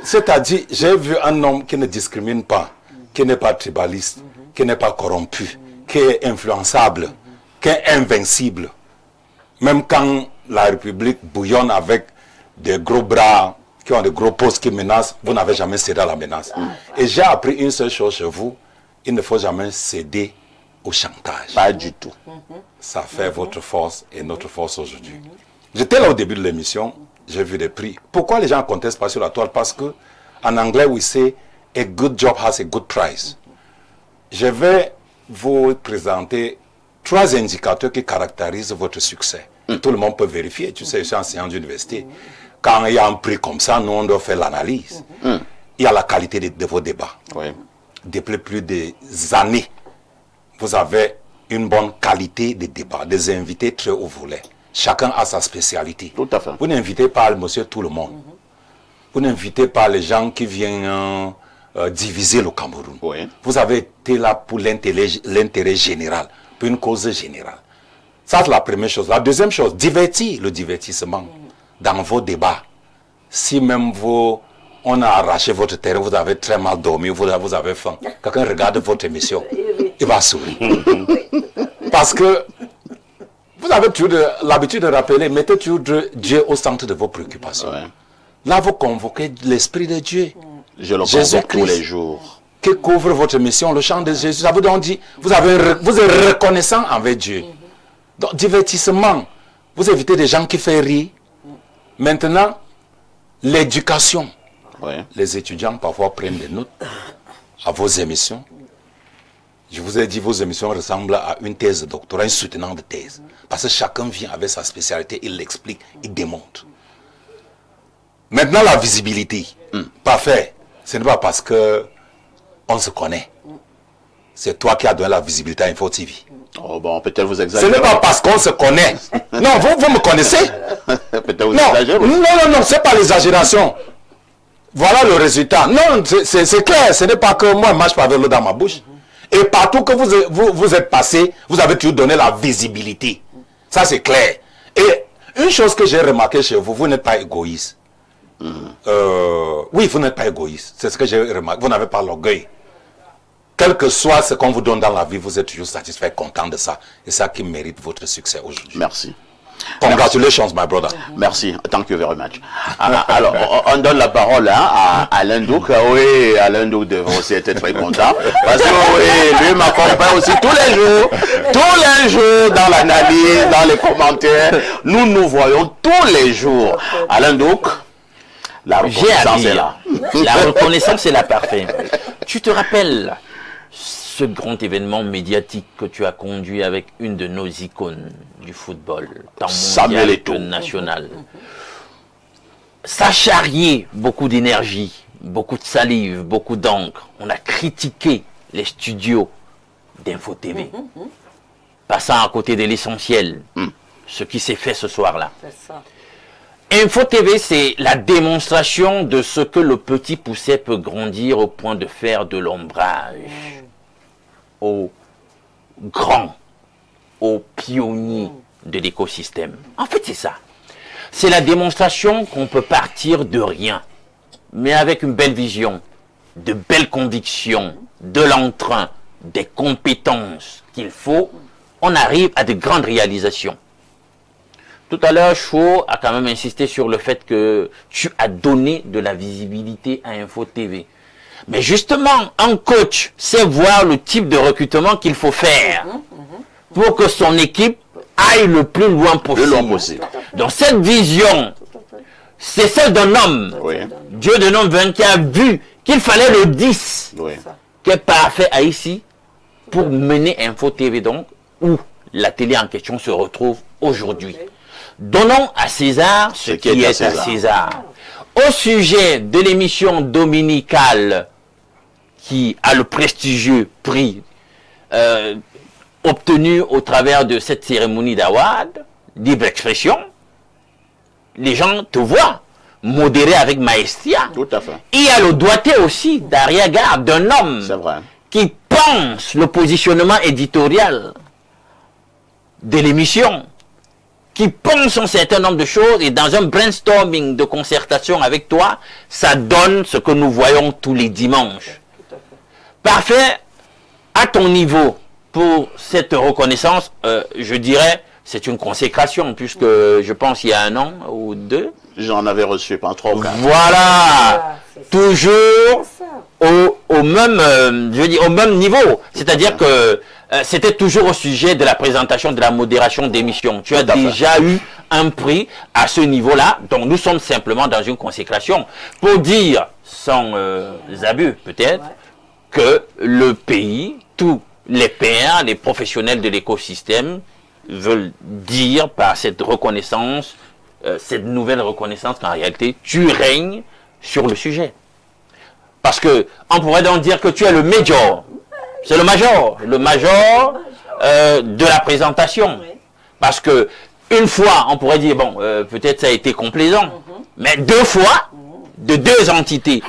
B: C'est-à-dire, j'ai vu un homme qui ne discrimine pas, qui n'est pas tribaliste, qui n'est pas corrompu, qui est influençable, qui est invincible. Même quand la République bouillonne avec des gros bras, qui ont des gros postes qui menacent, vous n'avez jamais cédé à la menace. Et j'ai appris une seule chose chez vous, il ne faut jamais céder au chantage.
A: Pas du tout.
B: Ça fait votre force et notre force aujourd'hui. J'étais là au début de l'émission, j'ai vu des prix. Pourquoi les gens ne contestent pas sur la toile? Parce que en anglais, we say, a good job has a good price. Je vais vous présenter 3 indicateurs qui caractérisent votre succès. Tout le monde peut vérifier. Tu sais, je suis enseignant d'université. Quand il y a un prix comme ça, nous, on doit faire l'analyse. Il y a la qualité de vos débats.
A: Oui.
B: Depuis plus des années, vous avez une bonne qualité de débat, des invités très haut volet. Chacun a sa spécialité.
A: Tout à fait.
B: Vous n'invitez pas monsieur tout le monde. Vous n'invitez pas les gens qui viennent diviser le Cameroun.
A: Oui.
B: Vous avez été là pour l'intérêt général, pour une cause générale. Ça, c'est la première chose. La deuxième chose, divertir, le divertissement dans vos débats. Si même on a arraché votre terrain, vous avez très mal dormi, vous avez faim. Quelqu'un regarde votre émission, il va sourire. Parce que vous avez toujours l'habitude de rappeler, mettez toujours Dieu au centre de vos préoccupations. Ouais. Là, vous convoquez l'Esprit de Dieu.
A: Je le convoque tous les jours.
B: Qui couvre votre mission, le chant de Jésus. Ça vous donc dit, vous êtes reconnaissant envers Dieu. Donc, divertissement. Vous évitez des gens qui font rire. Maintenant, l'éducation. Ouais. Les étudiants parfois prennent des notes à vos émissions. Je vous ai dit, vos émissions ressemblent à une thèse de doctorat, une soutenant de thèse. Parce que chacun vient avec sa spécialité, il l'explique, il démontre. Maintenant, la visibilité. Parfait. Ce n'est pas parce que on se connaît. C'est toi qui as donné la visibilité à Info TV.
A: Oh bon, peut-être vous exagérez.
B: Ce n'est pas parce qu'on se connaît. Non, vous me connaissez.
A: Peut-être vous exagérez.
B: Non, ce n'est pas l'exagération. Voilà le résultat. Non, c'est clair. Ce n'est pas que moi, je marche pas avec l'eau dans ma bouche. Et partout que vous êtes passé, vous avez toujours donné la visibilité. Ça, c'est clair. Et une chose que j'ai remarqué chez vous, vous n'êtes pas égoïste. Oui, vous n'êtes pas égoïste. C'est ce que j'ai remarqué. Vous n'avez pas l'orgueil. Quel que soit ce qu'on vous donne dans la vie, vous êtes toujours satisfait, content de ça. Et ça qui mérite votre succès aujourd'hui.
A: Merci.
B: Congratulations, my brother.
A: Merci. Thank you very much. Alors, on donne la parole à Alain Douk. Oui, Alain Douk devrait aussi être très content. Parce que oui, lui m'accompagne aussi tous les jours dans l'analyse, dans les commentaires. Nous voyons tous les jours. Alain Douk, la reconnaissance est là.
E: La reconnaissance est là, parfait. Tu te rappelles ce grand événement médiatique que tu as conduit avec une de nos icônes du football, tant mondial que national. Ça charriait beaucoup d'énergie, beaucoup de salive, beaucoup d'encre. On a critiqué les studios d'Info TV, passant à côté de l'essentiel, ce qui s'est fait ce soir-là. Info TV, c'est la démonstration de ce que le petit pousset peut grandir au point de faire de l'ombrage aux grands, aux pionniers de l'écosystème. En fait, c'est ça. C'est la démonstration qu'on peut partir de rien, mais avec une belle vision, de belles convictions, de l'entrain, des compétences qu'il faut, on arrive à de grandes réalisations. Tout à l'heure, Chou a quand même insisté sur le fait que tu as donné de la visibilité à Info TV. Mais justement, un coach sait voir le type de recrutement qu'il faut faire pour que son équipe aille le plus loin possible. Donc cette vision, c'est celle d'un homme, Dieu de nom 20, qui a vu qu'il fallait le 10, qui est parfait à ici, pour mener Info TV, donc, où la télé en question se retrouve aujourd'hui. Donnons à César ce qui est à César. Au sujet de l'émission dominicale qui a le prestigieux prix obtenu au travers de cette cérémonie d'award, libre expression, les gens te voient modéré avec maestria.
A: Tout à fait.
E: Il y a le doigté aussi d'arrière-garde d'un homme qui pense le positionnement éditorial de l'émission, qui pense un certain nombre de choses, et dans un brainstorming de concertation avec toi, ça donne ce que nous voyons tous les dimanches. Parfait. À ton niveau, pour cette reconnaissance, je dirais, c'est une consécration, puisque je pense il y a 1 an ou 2.
A: J'en avais reçu pas 3 ou 4.
E: Voilà. Toujours au même, je veux dire, au même niveau. C'est-à-dire que c'était toujours au sujet de la présentation, de la modération d'émissions. Tu as déjà eu un prix à ce niveau-là. Donc nous sommes simplement dans une consécration pour dire, sans abus peut-être, que le pays, tous les pairs, les professionnels de l'écosystème veulent dire par cette reconnaissance, cette nouvelle reconnaissance qu'en réalité, tu règnes sur le sujet. Parce que on pourrait donc dire que tu es le major. C'est le major de la présentation. Parce que une fois, on pourrait dire, bon, peut-être ça a été complaisant, mais 2 fois, de 2 entités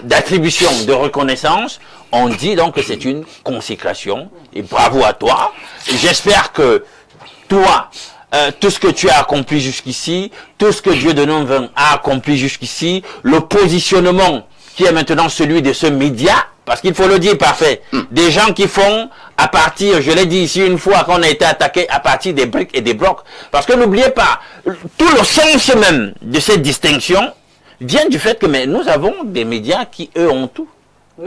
E: d'attribution, de reconnaissance, on dit donc que c'est une consécration, et bravo à toi. J'espère que toi, tout ce que tu as accompli jusqu'ici, tout ce que Dieu de nom a accompli jusqu'ici, le positionnement qui est maintenant celui de ce média, parce qu'il faut le dire parfait, des gens qui font à partir, je l'ai dit ici une fois, qu'on a été attaqué à partir des briques et des blocs, parce que n'oubliez pas, tout le sens même de cette distinction vient du fait que nous avons des médias qui, eux, ont tout.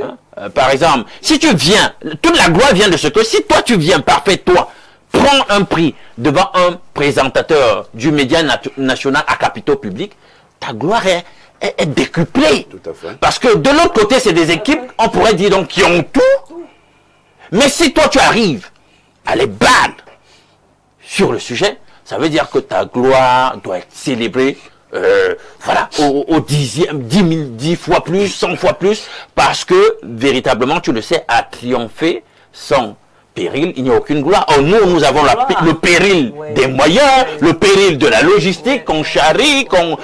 E: Hein? Par exemple, si tu viens, toute la gloire vient de ce que si toi tu viens parfait, toi, prends un prix devant un présentateur du média national à capitaux publics, ta gloire est décuplée.
D: Tout à fait.
E: Parce que de l'autre côté, c'est des équipes, on pourrait dire donc, qui ont tout. Mais si toi tu arrives à les battre sur le sujet, ça veut dire que ta gloire doit être célébrée voilà, au 10 fois plus, 100 fois plus, parce que véritablement, tu le sais, à triompher sans péril, il n'y a aucune gloire. Or, nous avons le péril des moyens, le péril de la logistique qu'on charrie, qu'on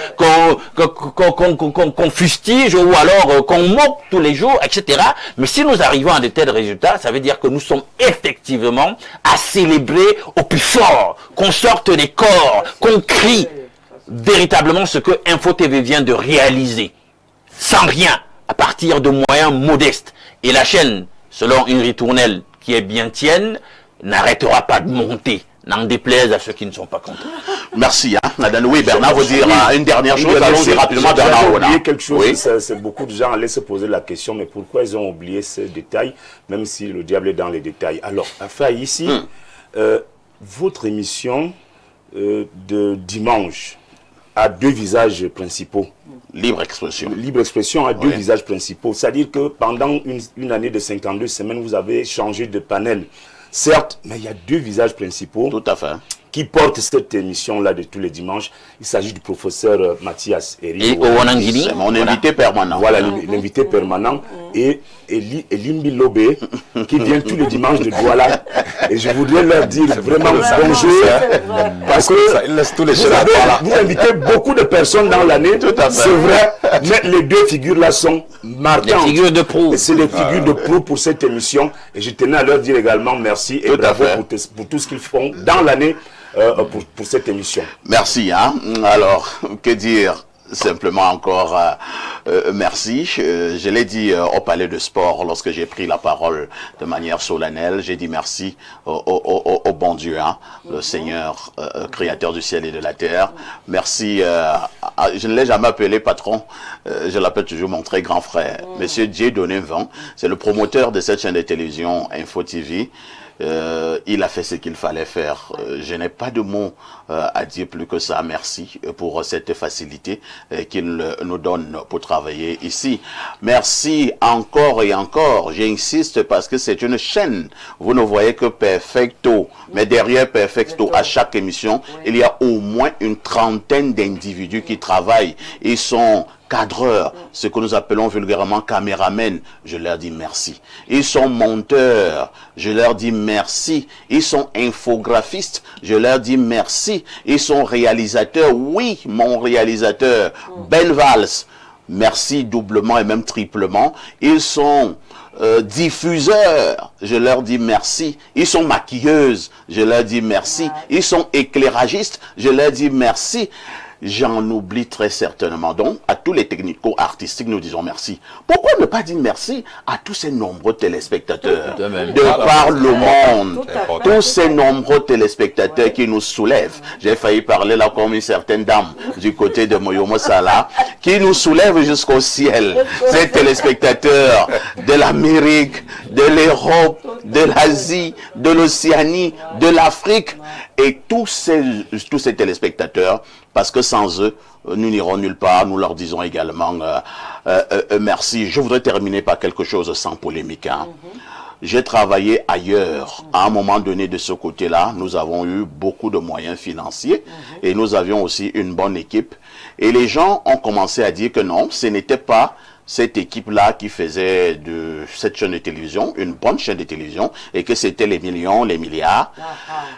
E: fustige ou alors qu'on moque tous les jours, etc. Mais si nous arrivons à de tels résultats, ça veut dire que nous sommes effectivement à célébrer au plus fort, qu'on sorte les corps, qu'on crie véritablement ce que Info TV vient de réaliser, sans rien, à partir de moyens modestes. Et la chaîne, selon une ritournelle qui est bien tienne, n'arrêtera pas de monter, n'en déplaise à ceux qui ne sont pas contents.
A: Merci. Nadane. Oui, Bernard veut dire une dernière chose. Allons-y rapidement, Bernard.
D: J'ai oublié quelque chose. Oui. C'est beaucoup de gens allaient se poser la question, mais pourquoi ils ont oublié ce détail, même si le diable est dans les détails. Alors, affaire ici, votre émission de dimanche a 2 visages principaux.
A: Libre expression.
D: Libre expression a 2 visages principaux. C'est-à-dire que pendant une année de 52 semaines, vous avez changé de panel. Certes, mais il y a 2 visages principaux.
A: Tout à fait.
D: Qui portent cette émission-là de tous les dimanches. Il s'agit du professeur Mathias Eri.
E: Et Owanangini.
A: C'est mon invité permanent.
D: Voilà, l'invité permanent. Et Elimbi Lobé, qui vient tous les dimanches de Douala. Et je voudrais leur dire vraiment bonjour. Parce que vous invitez beaucoup de personnes dans l'année. C'est vrai. Mais les 2 figures-là sont marquantes.
E: Les figures de proue.
D: C'est les figures de proue pour cette émission. Et je tenais à leur dire également merci et bravo pour tout ce qu'ils font dans l'année pour cette émission.
A: Merci. Alors, que dire simplement encore merci. Je l'ai dit au Palais de Sport lorsque j'ai pris la parole de manière solennelle. J'ai dit merci au bon Dieu, hein, le Seigneur, créateur du ciel et de la terre. Merci. Je ne l'ai jamais appelé patron. Je l'appelle toujours mon très grand frère. Monsieur Dieudonné Van, c'est le promoteur de cette chaîne de télévision Info TV. Il a fait ce qu'il fallait faire. Je n'ai pas de mots à dire plus que ça. Merci pour cette facilité qu'il nous donne pour travailler ici. Merci encore et encore. J'insiste parce que c'est une chaîne. Vous ne voyez que Perfecto. Mais derrière Perfecto, à chaque émission, il y a au moins une trentaine d'individus qui travaillent. Ils sont cadreurs, ce que nous appelons vulgairement caméramen, je leur dis merci. Ils sont monteurs, je leur dis merci. Ils sont infographistes, je leur dis merci. Ils sont réalisateurs, oui, mon réalisateur, Ben Valls, merci doublement et même triplement. Ils sont diffuseurs, je leur dis merci. Ils sont maquilleuses, je leur dis merci. Ils sont éclairagistes, je leur dis merci. J'en oublie très certainement. Donc, à tous les technico-artistiques, nous disons merci. Pourquoi ne pas dire merci à tous ces nombreux téléspectateurs de par le monde, tous ces nombreux téléspectateurs qui nous soulèvent. J'ai failli parler là comme une certaine dame du côté de Moyomo Salah, qui nous soulève jusqu'au ciel. Ces téléspectateurs de l'Amérique, de l'Europe, de l'Asie, de l'Océanie, de l'Afrique, et tous ces téléspectateurs, parce que sans eux, nous n'irons nulle part. Nous leur disons également merci. Je voudrais terminer par quelque chose sans polémique. Hein. J'ai travaillé ailleurs. À un moment donné de ce côté-là, nous avons eu beaucoup de moyens financiers et nous avions aussi une bonne équipe. Et les gens ont commencé à dire que non, ce n'était pas cette équipe-là qui faisait de cette chaîne de télévision une bonne chaîne de télévision et que c'était les millions, les milliards,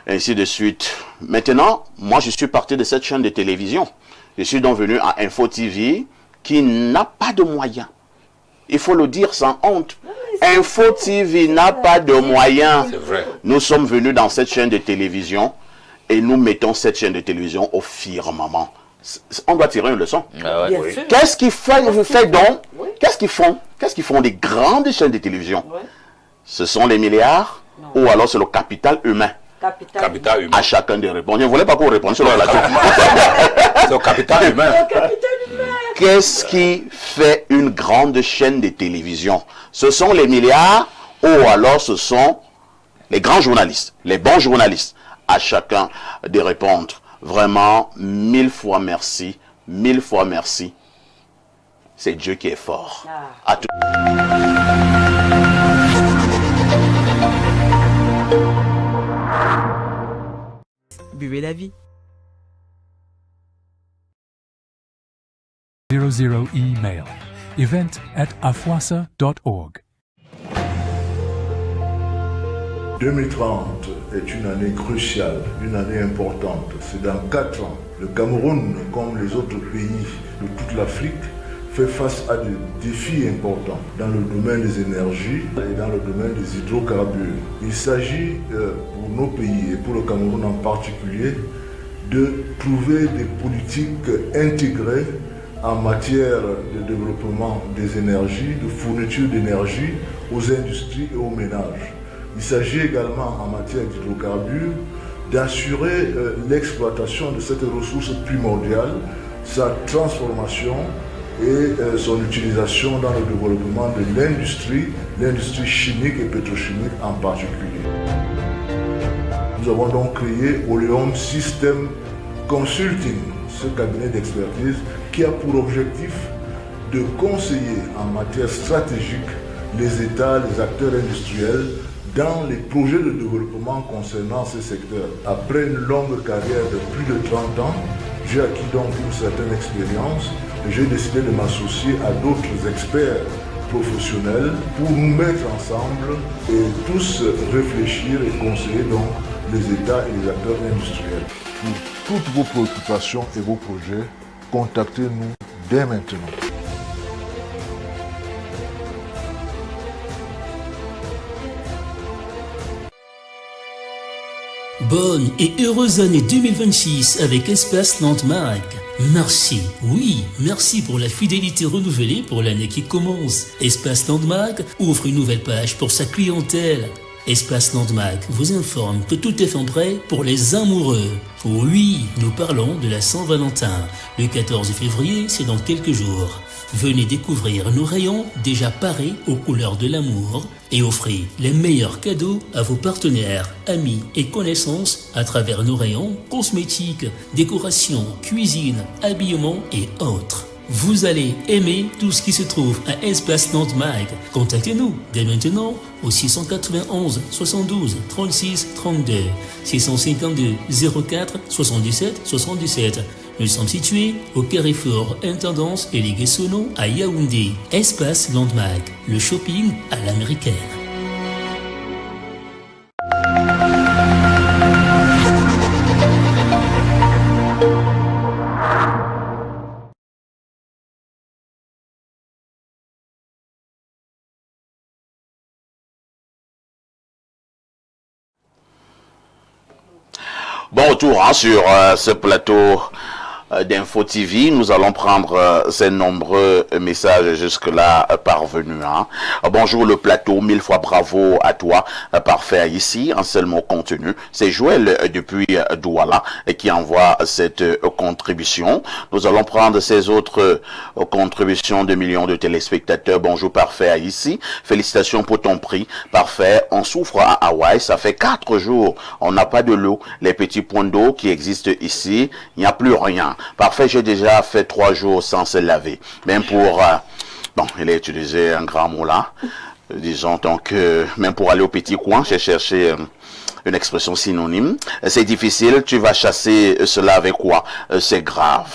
A: ainsi de suite. Maintenant, moi, je suis parti de cette chaîne de télévision. Je suis donc venu à Info TV qui n'a pas de moyens. Il faut le dire sans honte. Info TV n'a pas de moyens.
B: C'est vrai.
A: Nous sommes venus dans cette chaîne de télévision et nous mettons cette chaîne de télévision au firmament. On doit tirer une leçon.
E: Ah ouais.
C: Bien sûr.
A: Qu'est-ce qu'ils font donc? Qu'est-ce qu'ils font des grandes chaînes de télévision? Ce sont les milliards ou alors c'est le capital humain?
B: Capital humain.
A: À chacun des réponses. Je ne voulais pas qu'on réponde sur la
B: C'est le capital humain.
A: Qu'est-ce qui fait une grande chaîne de télévision? Ce sont les milliards ou alors ce sont les grands journalistes, les bons journalistes? À chacun de répondre. Vraiment, 1000 fois merci. 1000 fois merci. C'est Dieu qui est fort. À tout.
G: Buvez la vie.
H: 00 email event@afwasa.org.
I: 2030 est une année cruciale, une année importante. C'est dans 4 ans. Le Cameroun, comme les autres pays de toute l'Afrique, fait face à des défis importants dans le domaine des énergies et dans le domaine des hydrocarbures. Il s'agit pour nos pays et pour le Cameroun en particulier de trouver des politiques intégrées en matière de développement des énergies, de fourniture d'énergie aux industries et aux ménages. Il s'agit également en matière d'hydrocarbures d'assurer l'exploitation de cette ressource primordiale, sa transformation et son utilisation dans le développement de l'industrie chimique et pétrochimique en particulier. Nous avons donc créé Oleum System Consulting, ce cabinet d'expertise qui a pour objectif de conseiller en matière stratégique les États, les acteurs industriels dans les projets de développement concernant ces secteurs. Après une longue carrière de plus de 30 ans, j'ai acquis donc une certaine expérience et j'ai décidé de m'associer à d'autres experts professionnels pour nous mettre ensemble et tous réfléchir et conseiller donc les États et les acteurs industriels. Pour toutes vos préoccupations et vos projets, contactez-nous dès maintenant.
H: Bonne et heureuse année 2026 avec Espace Landmark. Merci, oui, merci pour la fidélité renouvelée pour l'année qui commence. Espace Landmark ouvre une nouvelle page pour sa clientèle. Espace Landmark vous informe que tout est en prêt pour les amoureux. Oui, nous parlons de la Saint-Valentin. Le 14 février, c'est dans quelques jours. Venez découvrir nos rayons déjà parés aux couleurs de l'amour et offrez les meilleurs cadeaux à vos partenaires, amis et connaissances à travers nos rayons cosmétiques, décoration, cuisine, habillement et autres. Vous allez aimer tout ce qui se trouve à Espace Landmark. Contactez-nous dès maintenant au 691 72 36 32 652 04 77 77. Nous sommes situés au Carrefour Intendance et les Guessonneaux à Yaoundé. Espace Landmark, le shopping à l'américaine.
A: Bon retour sur ce plateau d'Info TV. Nous allons prendre ces nombreux messages jusque-là parvenus. Bonjour le plateau, 1000 fois bravo à toi, parfait ici, en seul mot contenu. C'est Joël depuis Douala qui envoie cette contribution. Nous allons prendre ces autres contributions de millions de téléspectateurs. Bonjour parfait ici, félicitations pour ton prix, parfait. On souffre à Hawaï, ça fait 4 jours, on n'a pas de l'eau. Les petits points d'eau qui existent ici, il n'y a plus rien. Parfait, j'ai déjà fait 3 jours sans se laver. Même pour... bon, il a utilisé un grand mot là. Disons donc, même pour aller au petit coin, j'ai cherché une expression synonyme. C'est difficile, tu vas chasser cela avec quoi? C'est grave.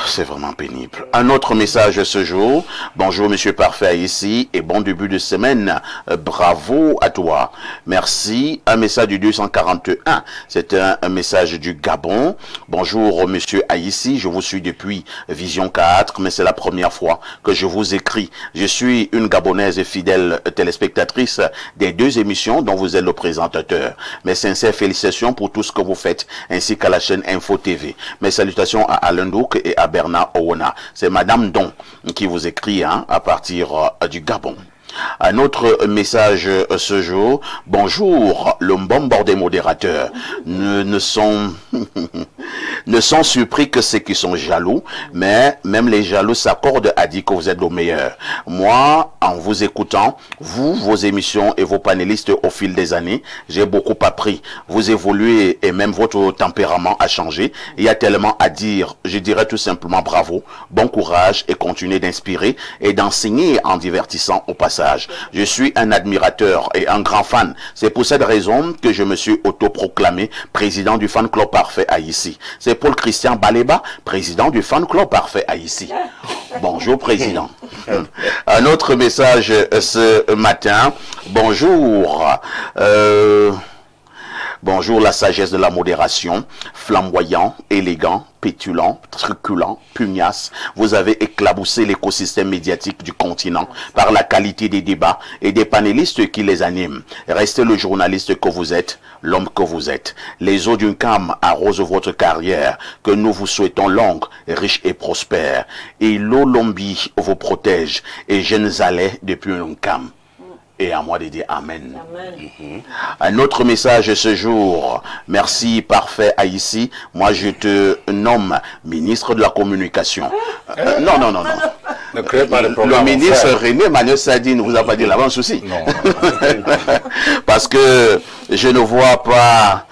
A: C'est vraiment pénible. Un autre message ce jour. Bonjour Monsieur Parfait ici et bon début de semaine. Bravo à toi. Merci. Un message du 241. C'est un message du Gabon. Bonjour Monsieur Haïssi. Je vous suis depuis Vision 4, mais c'est la première fois que je vous écris. Je suis une Gabonaise fidèle téléspectatrice des 2 émissions dont vous êtes le présentateur. Mes sincères félicitations pour tout ce que vous faites, ainsi qu'à la chaîne Info TV. Mes salutations à Alain Douk et à Bernard Owona. C'est Madame Don qui vous écrit à partir du Gabon. Un autre message ce jour. Bonjour, le bon des modérateurs. Ne sont surpris que ceux qui sont jaloux, mais même les jaloux s'accordent à dire que vous êtes le meilleur. Moi, en vous écoutant, vous, vos émissions et vos panélistes au fil des années, j'ai beaucoup appris. Vous évoluez et même votre tempérament a changé. Il y a tellement à dire. Je dirais tout simplement bravo, bon courage et continuez d'inspirer et d'enseigner en divertissant au passage. Je suis un admirateur et un grand fan. C'est pour cette raison que je me suis autoproclamé président du fan club parfait Haïssi. C'est Paul Christian Baléba, président du fan club parfait Haïssi. Bonjour président. Un autre message ce matin. Bonjour. Bonjour la sagesse de la modération, flamboyant, élégant, pétulant, truculent, pugnace. Vous avez éclaboussé l'écosystème médiatique du continent par la qualité des débats et des panélistes qui les animent. Restez le journaliste que vous êtes, l'homme que vous êtes. Les eaux d'une cam arrosent votre carrière, que nous vous souhaitons longue, riche et prospère. Et l'Olombi vous protège, et je ne allais depuis une cam. Et à moi de dire Amen.
C: Amen.
A: Un autre message ce jour. Merci parfait Haïssi. Moi je te nomme ministre de la communication. Non.
B: Ne créez pas de
A: Le
B: problème.
A: ministre René Manuel Sadi ne vous a pas dit l'avance aussi.
B: Non.
A: Parce que je ne vois pas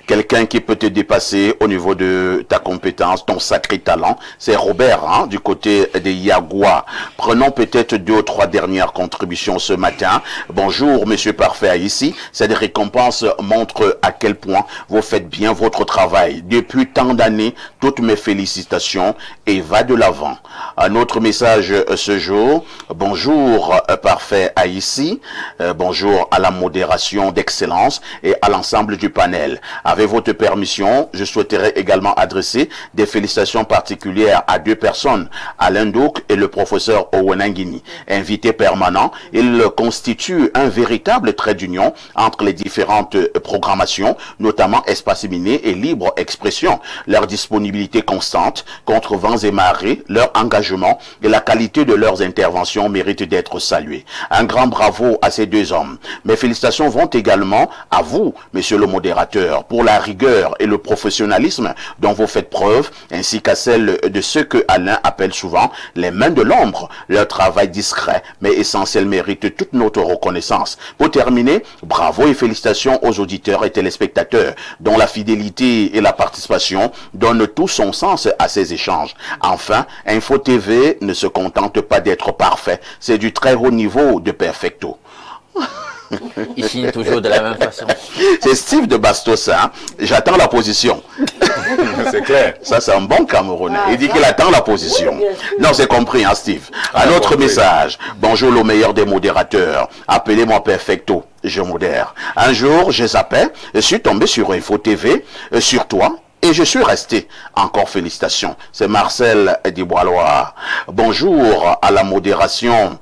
A: quelqu'un qui peut te dépasser au niveau de ta compétence, ton sacré talent. C'est Robert, du côté des Yagua. Prenons peut-être 2 ou 3 dernières contributions ce matin. Bonjour, Monsieur Parfait ici. Cette récompense montre à quel point vous faites bien votre travail. Depuis tant d'années, toutes mes félicitations et va de l'avant. Un autre message ce jour. Bonjour, Parfait ici. Bonjour à la modération d'excellence et à l'ensemble du panel. Avec Avec votre permission, je souhaiterais également adresser des félicitations particulières à 2 personnes, Alain Douk et le professeur Owenangini. Invités permanents, ils constituent un véritable trait d'union entre les différentes programmations, notamment Espace Miné et Libre Expression. Leur disponibilité constante contre vents et marées, leur engagement et la qualité de leurs interventions méritent d'être salués. Un grand bravo à ces 2 hommes. Mes félicitations vont également à vous, monsieur le modérateur, pour la rigueur et le professionnalisme dont vous faites preuve, ainsi qu'à celle de ceux que Alain appelle souvent les mains de l'ombre. Leur travail discret mais essentiel mérite toute notre reconnaissance. Pour terminer, bravo et félicitations aux auditeurs et téléspectateurs dont la fidélité et la participation donnent tout son sens à ces échanges. Enfin, Info TV ne se contente pas d'être parfait, c'est du très haut niveau de perfecto.
E: Il signe toujours de la même façon.
A: C'est Steve de Bastos, hein? J'attends la position.
B: C'est clair.
A: Ça, c'est un bon Camerounais. Il dit qu'il attend la position.
C: Oui, bien sûr.
A: Non, c'est compris, hein, Steve. Un autre message. Bonjour, le meilleur des modérateurs. Appelez-moi Perfecto. Je modère. Un jour, je zappais, je suis tombé sur Info TV, sur toi, et je suis resté. Encore félicitations. C'est Marcel Dibois-Loire. Bonjour à la modération.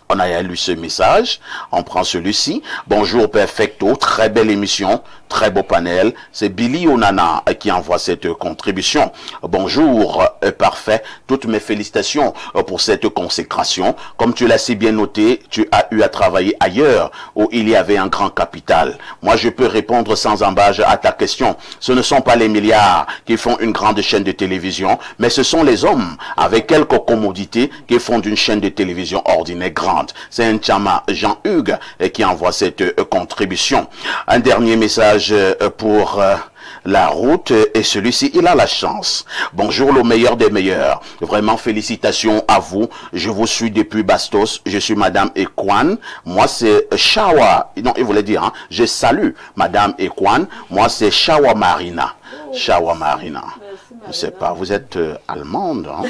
A: On a lu ce message, on prend celui-ci. Bonjour Perfecto, très belle émission, très beau panel. C'est Billy Onana qui envoie cette contribution. Bonjour, parfait. Toutes mes félicitations pour cette consécration. Comme tu l'as si bien noté, tu as eu à travailler ailleurs où il y avait un grand capital. Moi, je peux répondre sans embâche à ta question. Ce ne sont pas les milliards qui font une grande chaîne de télévision, mais ce sont les hommes avec quelques commodités qui font d'une chaîne de télévision ordinaire grande. C'est un Tchama Jean-Hugues qui envoie cette contribution. Un dernier message pour la route et celui-ci, il a la chance. Bonjour le meilleur des meilleurs. Vraiment félicitations à vous. Je vous suis depuis Bastos. Je suis Madame Ekwan. Moi c'est Shawa. Non, il voulait dire, hein, je salue Madame Ekwan. Moi c'est Shawa Marina. Shawa Marina. Je ne sais pas, vous êtes allemande, hein?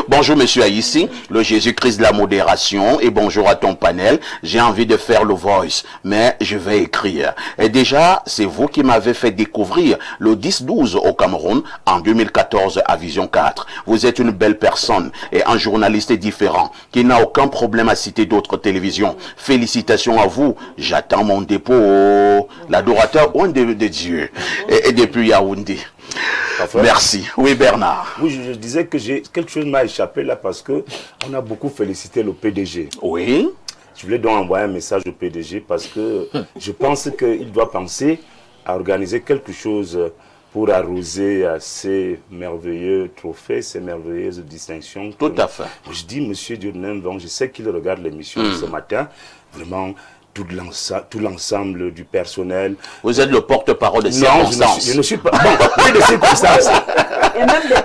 A: Bonjour monsieur Aïssi, le Jésus-Christ de la modération, et bonjour à ton panel. J'ai envie de faire le voice, mais je vais écrire. Et déjà, c'est vous qui m'avez fait découvrir le 10-12 au Cameroun en 2014 à Vision 4. Vous êtes une belle personne et un journaliste différent qui n'a aucun problème à citer d'autres télévisions. Félicitations à vous. J'attends mon dépôt. L'adorateur de Dieu et depuis Yaoundé.
D: Parfait.
A: Merci. Oui, Bernard.
D: Oui, je disais que quelque chose m'a échappé là parce que on a beaucoup félicité le PDG.
A: Oui.
D: Je voulais donc envoyer un message au PDG parce que je pense qu'il doit penser à organiser quelque chose pour arroser ces merveilleux trophées, ces merveilleuses distinctions.
A: Tout à fait.
D: Je dis, monsieur Dionne, je sais qu'il regarde l'émission de ce matin. Vraiment, tout l'ensemble du personnel.
A: Vous êtes le porte-parole des circonstances.
D: Je ne suis pas. Bon, oui, des circonstances.
C: Et même des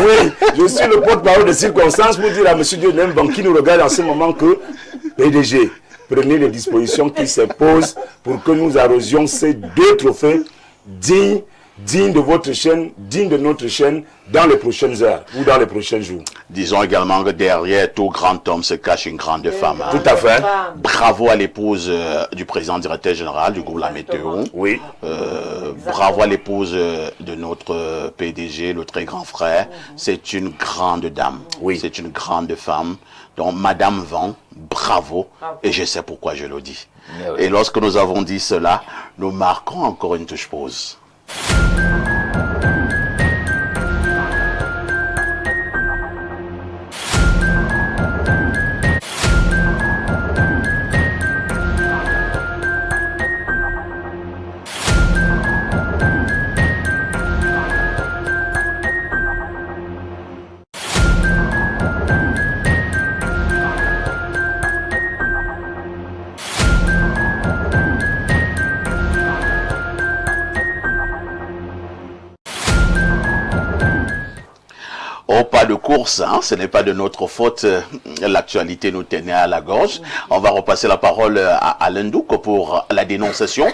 D: Oui, je suis le porte-parole des circonstances pour dire à M. Dionne qui nous regarde en ce moment que PDG, prenez les dispositions qui s'imposent pour que nous arrosions ces 2 trophées dignes de votre chaîne, dignes de notre chaîne dans les prochaines heures ou dans les prochains jours.
A: Disons également que derrière tout grand homme se cache une grande femme.
D: Tout à fait.
A: Bravo à l'épouse du président directeur général du groupe La Météo.
D: Oui.
A: Bravo à l'épouse de notre PDG, le très grand frère. C'est une grande dame.
D: Oui.
A: C'est une grande femme. Donc, Madame Van, bravo. Et je sais pourquoi je le dis.
E: Oui.
A: Et lorsque nous avons dit cela, nous marquons encore une touche pause. Oh, pas de course, hein? Ce n'est pas de notre faute. L'actualité nous tenait à la gorge. On va repasser la parole à Alain Douk pour la dénonciation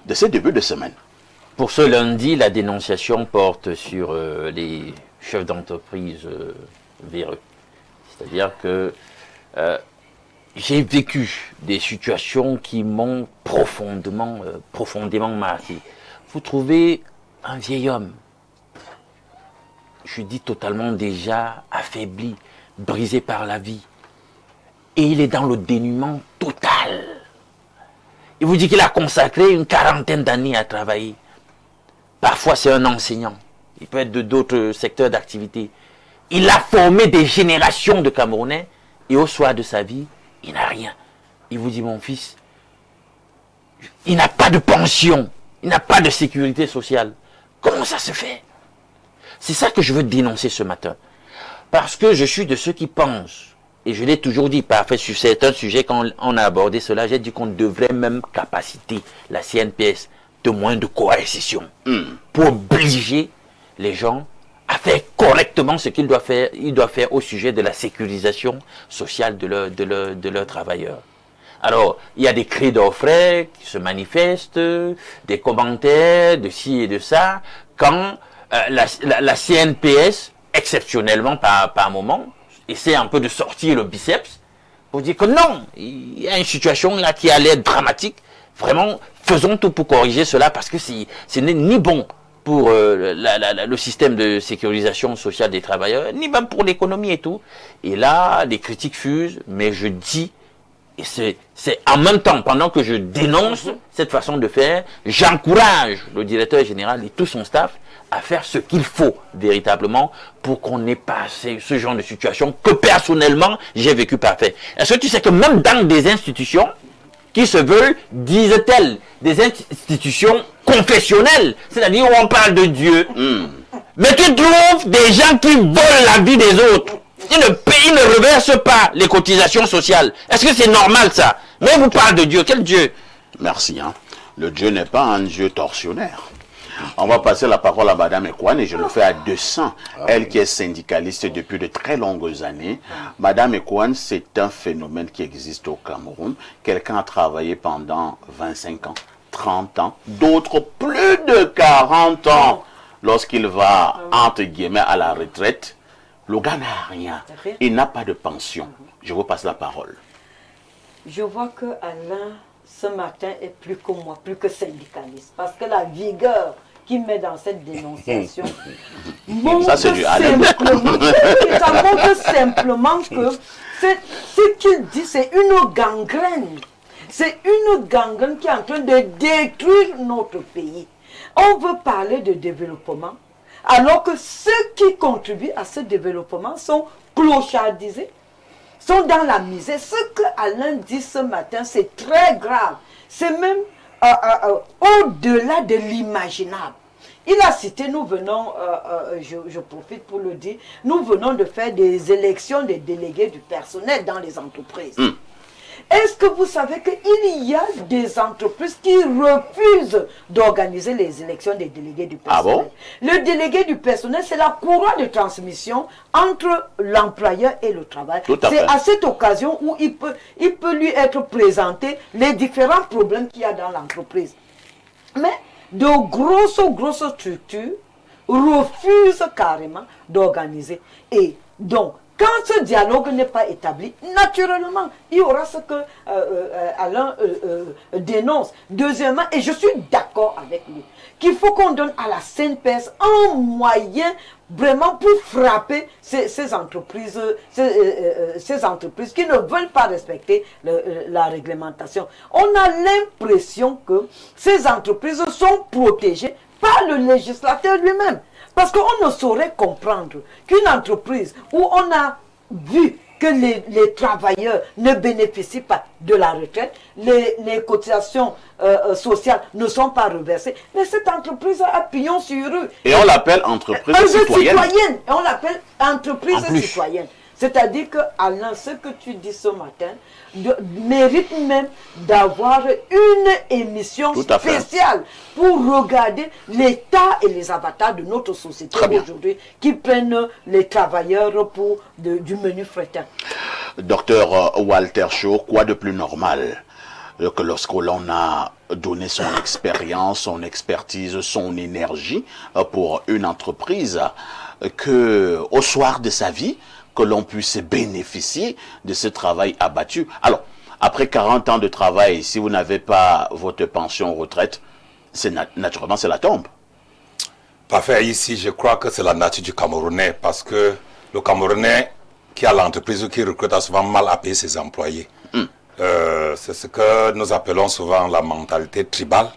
A: de ce début de semaine.
E: Pour ce lundi, la dénonciation porte sur les chefs d'entreprise véreux. C'est-à-dire que j'ai vécu des situations qui m'ont profondément marqué. Vous trouvez un vieil homme, je dis totalement déjà affaibli, brisé par la vie, et il est dans le dénuement total. Il vous dit qu'il a consacré une 40aine d'années à travailler. Parfois c'est un enseignant, il peut être de d'autres secteurs d'activité. Il a formé des générations de Camerounais, et au soir de sa vie, il n'a rien. Il vous dit, mon fils, il n'a pas de pension, il n'a pas de sécurité sociale. Comment ça se fait? C'est ça que je veux dénoncer ce matin. Parce que je suis de ceux qui pensent, et je l'ai toujours dit, parfait, sur certains sujets, quand on a abordé cela, j'ai dit qu'on devrait même capaciter la CNPS de moyens de coercition pour obliger les gens à faire correctement ce qu'il doit faire, au sujet de la sécurisation sociale de leurs travailleurs. Alors, il y a des cris d'orfraie qui se manifestent, des commentaires de ci et de ça, quand la CNPS, exceptionnellement par moment, essaie un peu de sortir le biceps pour dire que non, il y a une situation là qui a l'air dramatique. Vraiment, faisons tout pour corriger cela parce que ce n'est ni bon pour le système de sécurisation sociale des travailleurs, ni même pour l'économie et tout. Et là, les critiques fusent, mais je dis, et c'est en même temps, pendant que je dénonce cette façon de faire, j'encourage le directeur général et tout son staff à faire ce qu'il faut véritablement pour qu'on n'ait pas ce genre de situation que personnellement j'ai vécu parfait. Est-ce que tu sais que même dans des institutions qui se veulent, disent-elles, des institutions confessionnelles, c'est-à-dire où on parle de Dieu, mais tu trouves des gens qui volent la vie des autres. Ils ne reversent pas les cotisations sociales. Est-ce que c'est normal ça? Mais on vous parle de Dieu. Quel Dieu?
A: Merci. Le Dieu n'est pas un Dieu tortionnaire. On va passer la parole à Madame Ekwan et je le fais à 200. Elle qui est syndicaliste depuis de très longues années. Madame Ekwan, c'est un phénomène qui existe au Cameroun. Quelqu'un a travaillé pendant 25 ans, 30 ans, d'autres plus de 40 ans. Lorsqu'il va, entre guillemets, à la retraite, le gars n'a rien. Il n'a pas de pension. Je vous passe la parole.
C: Je vois que Alain, ce matin, est plus que moi, plus que syndicaliste. Parce que la vigueur qu'il met dans cette dénonciation montre simplement que ce qu'il dit, c'est une gangrène. C'est une gangrène qui est en train de détruire notre pays. On veut parler de développement, alors que ceux qui contribuent à ce développement sont clochardisés, sont dans la misère. Ce que Alain dit ce matin, c'est très grave. C'est même au-delà de l'imaginable. Il a cité, nous venons, je profite pour le dire, nous venons de faire des élections des délégués du personnel dans les entreprises. Est-ce que vous savez qu'il y a des entreprises qui refusent d'organiser les élections des délégués du personnel? Ah bon? Le délégué du personnel, c'est la courroie de transmission entre l'employeur et le travail. C'est à cette occasion où il peut lui être présenté les différents problèmes qu'il y a dans l'entreprise. Mais de grosses structures refusent carrément d'organiser. Et donc, quand ce dialogue n'est pas établi, naturellement, il y aura ce que Alain dénonce. Deuxièmement, et je suis d'accord avec lui, qu'il faut qu'on donne à la CNPS un moyen vraiment pour frapper ces entreprises qui ne veulent pas respecter la réglementation. On a l'impression que ces entreprises sont protégées par le législateur lui-même. Parce qu'on ne saurait comprendre qu'une entreprise où on a vu que les travailleurs ne bénéficient pas de la retraite, les cotisations sociales ne sont pas reversées, mais cette entreprise a pignon sur rue.
A: Et on l'appelle entreprise citoyenne.
C: Et on l'appelle entreprise citoyenne. C'est-à-dire que, Alain, ce que tu dis ce matin mérite même d'avoir une émission spéciale pour regarder l'état et les avatars de notre société aujourd'hui qui prennent les travailleurs pour du menu fretin.
A: Docteur Walter Shaw, quoi de plus normal que lorsque l'on a donné son expérience, son expertise, son énergie pour une entreprise, que au soir de sa vie, que l'on puisse bénéficier de ce travail abattu. Alors, après 40 ans de travail, si vous n'avez pas votre pension retraite, naturellement, c'est la tombe.
B: Parfait, ici, je crois que c'est la nature du Camerounais, parce que le Camerounais qui a l'entreprise ou qui recrute a souvent mal à payer ses employés. C'est ce que nous appelons souvent la mentalité tribale,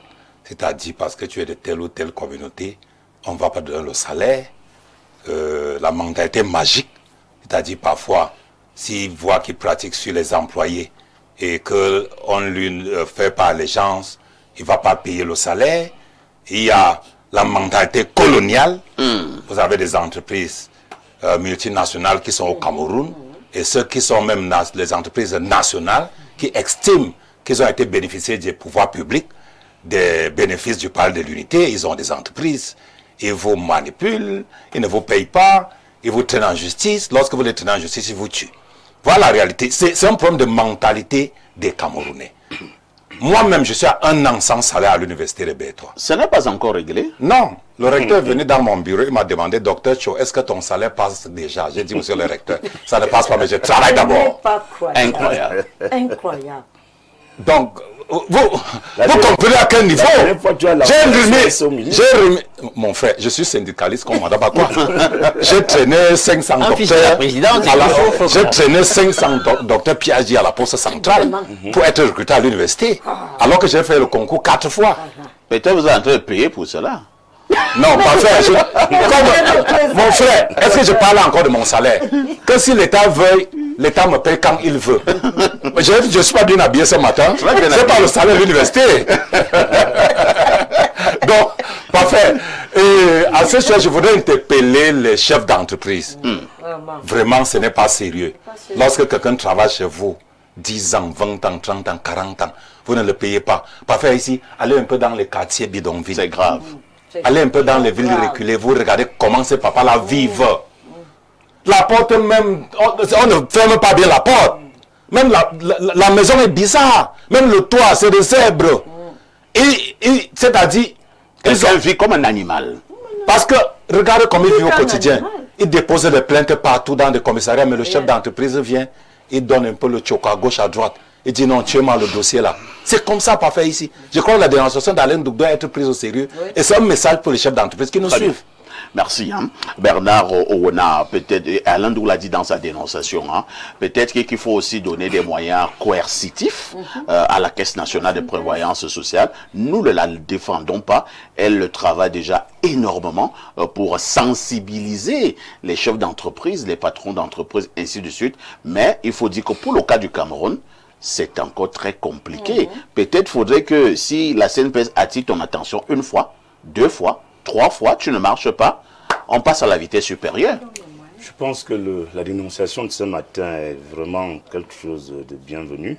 B: c'est-à-dire parce que tu es de telle ou telle communauté, on ne va pas donner le salaire. La mentalité magique, c'est-à-dire parfois, s'il voit qu'il pratique sur les employés et qu'on lui fait par allégeance, il ne va pas payer le salaire. Il y a la mentalité coloniale. Vous avez des entreprises multinationales qui sont au Cameroun et ceux qui sont même les entreprises nationales qui estiment qu'ils ont été bénéficiés des pouvoirs publics, des bénéfices du palais de l'unité. Ils ont des entreprises, ils vous manipulent, ils ne vous payent pas, ils vous traînent en justice. Lorsque vous les traînez en justice, ils vous tuent. Voilà la réalité. C'est un problème de mentalité des Camerounais. Moi-même, je suis à 1 an sans salaire à l'université de Bétois.
A: Ce n'est pas encore réglé?
B: Non. Le recteur est venu dans mon bureau, il m'a demandé, docteur Cho, est-ce que ton salaire passe déjà? J'ai dit, monsieur le recteur, ça ne passe pas, mais je travaille d'abord.
A: Incroyable.
C: Incroyable.
B: Donc, vous comprenez à quel niveau? J'ai remis, mon frère, je suis syndicaliste comme madame quoi. J'ai traîné 500 docteurs. J'ai traîné 500 docteurs PhD à la poste centrale pour être recruté à l'université. Alors que j'ai fait le concours 4 fois.
A: Peut-être vous êtes en train de payer pour cela.
B: Non, pas frère. Mon frère, est-ce que je parle encore de mon salaire? Que si l'État veuille, l'État me paye quand il veut. Je ne suis pas bien habillé ce matin. C'est pas le salaire de l'université. Donc, parfait. Et à ce sujet, je voudrais interpeller les chefs d'entreprise. Vraiment, ce n'est pas sérieux. Lorsque quelqu'un travaille chez vous, 10 ans, 20 ans, 30 ans, 40 ans, vous ne le payez pas. Parfait ici, allez un peu dans les quartiers bidonvilles.
A: C'est grave.
B: Allez un peu dans les villes reculées, vous regardez comment ces papas-là vivent. La porte même, on ne ferme pas bien la porte. Même la maison est bizarre. Même le toit, c'est des zèbres. C'est-à-dire...
A: Ils vivent comme un animal.
B: Parce que, regardez comment ils vivent au quotidien. Ils déposent des plaintes partout dans des commissariats, mais le chef d'entreprise vient, il donne un peu le choco à gauche, à droite. Il dit non, tu es mal le dossier là. C'est comme ça, parfait ici. Je crois que la dénonciation d'Alain Douk doit être prise au sérieux. Et c'est un message pour les chefs d'entreprise qui nous suivent.
A: Merci. Bernard Ouna, peut-être, Alain Douk l'a dit dans sa dénonciation, peut-être qu'il faut aussi donner des moyens coercitifs à la Caisse nationale de prévoyance sociale. Nous ne la défendons pas. Elle travaille déjà énormément pour sensibiliser les chefs d'entreprise, les patrons d'entreprise, ainsi de suite. Mais il faut dire que pour le cas du Cameroun, c'est encore très compliqué. Peut-être faudrait que si la CNPS attire ton attention 1 fois, 2 fois, 3 fois, tu ne marches pas, on passe à la vitesse supérieure.
D: Je pense que la dénonciation de ce matin est vraiment quelque chose de bienvenu.